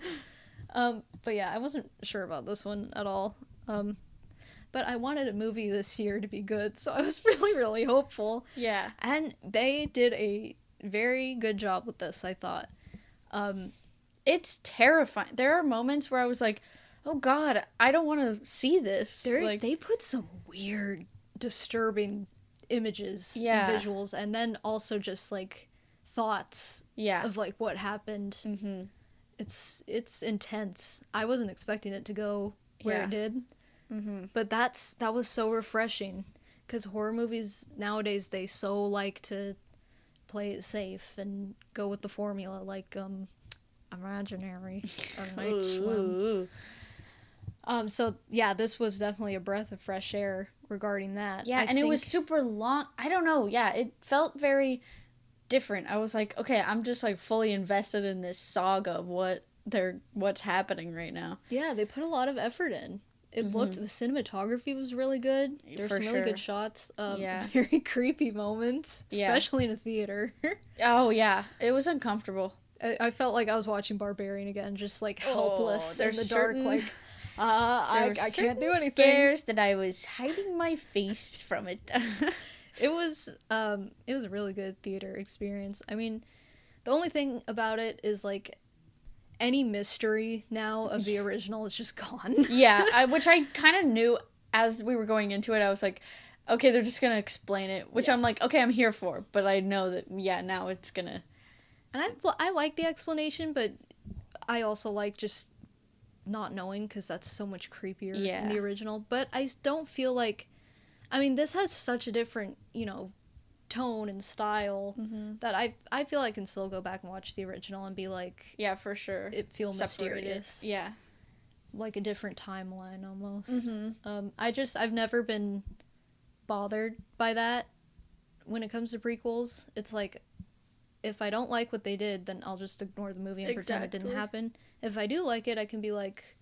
But yeah, I wasn't sure about this one at all. But I wanted a movie this year to be good, so I was really, really hopeful. Yeah. And they did a very good job with this, I thought. It's terrifying. There are moments where I was like, oh god, I don't want to see this. They put some weird, disturbing images and visuals, and then also just, like, thoughts of, like, what happened. It's intense. I wasn't expecting it to go where it did. But that was so refreshing, because horror movies nowadays, they so like to play it safe and go with the formula, like Imaginary or Night Swim. So yeah, this was definitely a breath of fresh air regarding that. Yeah, and it was super long. I don't know. Yeah, it felt very different. I was like, okay, I'm just like fully invested in this saga of what's happening right now. Yeah, they put a lot of effort in. It looked, the cinematography was really good. There were some really good shots. Very creepy moments, especially in a theater. Oh yeah, it was uncomfortable. I felt like I was watching Barbarian again, just like helpless in the dark, like I can't do anything. Scares that I was hiding my face from it. It was a really good theater experience. I mean, the only thing about it is like any mystery now of the original is just gone. Yeah, which I kind of knew as we were going into it. I was like, okay, they're just gonna explain it, which I'm like, okay, I'm here for. But I know that now it's gonna. And I like the explanation, but I also like just not knowing, because that's so much creepier in the original. But I don't feel like, I mean, this has such a different, tone and style that I feel I can still go back and watch the original and be like, yeah, for sure, it feels mysterious. Yeah, like a different timeline almost. I've never been bothered by that when it comes to prequels. It's like, if I don't like what they did, then I'll just ignore the movie and pretend it didn't happen. If I do like it, I can be like,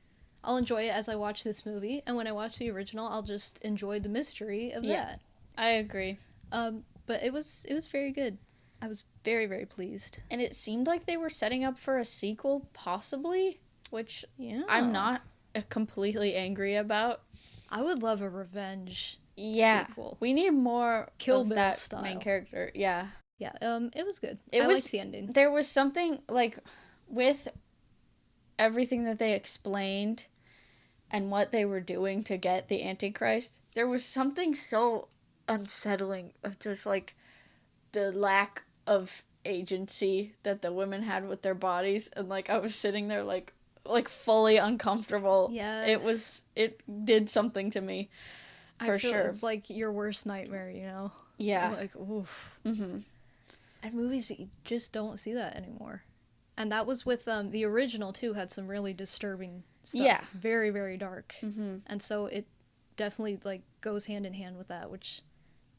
I'll enjoy it as I watch this movie, and when I watch the original, I'll just enjoy the mystery of that. I agree. But it was very good. I was very, very pleased. And it seemed like they were setting up for a sequel, possibly, which I'm not completely angry about. I would love a revenge sequel. We need more Kill of Bill that style. main character. Yeah. Yeah, it was good. I liked the ending. There was something, like, with everything that they explained and what they were doing to get the Antichrist, there was something so unsettling of just, like, the lack of agency that the women had with their bodies. And, like, I was sitting there, like fully uncomfortable. Yes. It did something to me, for sure. It's like your worst nightmare, Yeah. Like, oof. And movies, you just don't see that anymore. And that was with the original too, had some really disturbing stuff. Yeah. Very, very dark. And so it definitely like goes hand in hand with that, which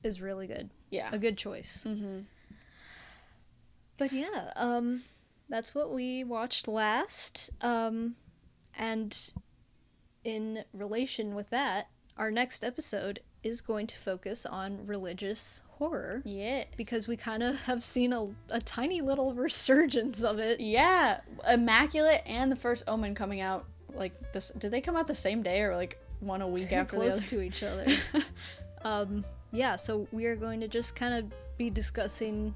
is really good. Yeah. A good choice. But yeah, that's what we watched last. And in relation with that, our next episode is going to focus on religious horror. Yes. Because we kind of have seen a tiny little resurgence of it. Yeah. Immaculate and The First Omen coming out, like, this. Did they come out the same day or, like, one a week Very after the close other? to each other. Yeah, so we are going to just kind of be discussing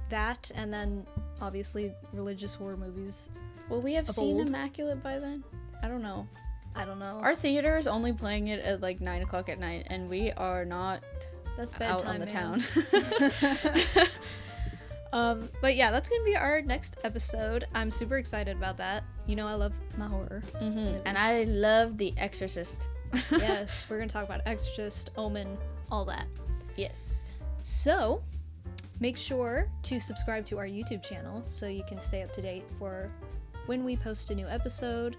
that, and then, obviously, religious horror movies. Will we have seen Immaculate by then? I don't know. Our theater is only playing it at like 9 o'clock at night, and we are not out on the town. But yeah, that's gonna be our next episode. I'm super excited about that. I love my horror. And I love The Exorcist. Yes, we're gonna talk about Exorcist, Omen, all that. Yes. So make sure to subscribe to our YouTube channel so you can stay up to date for when we post a new episode.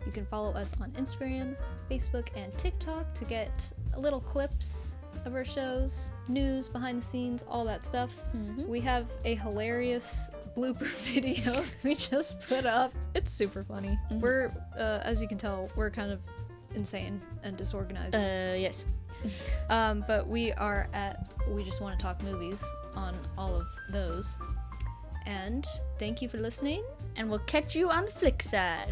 You can follow us on Instagram, Facebook, and TikTok to get little clips of our shows, news, behind the scenes, all that stuff. We have a hilarious blooper video we just put up. It's super funny. We're, as you can tell, we're kind of insane and disorganized. Yes. But we are at We Just Want to Talk Movies on all of those. And thank you for listening. And we'll catch you on the flick side.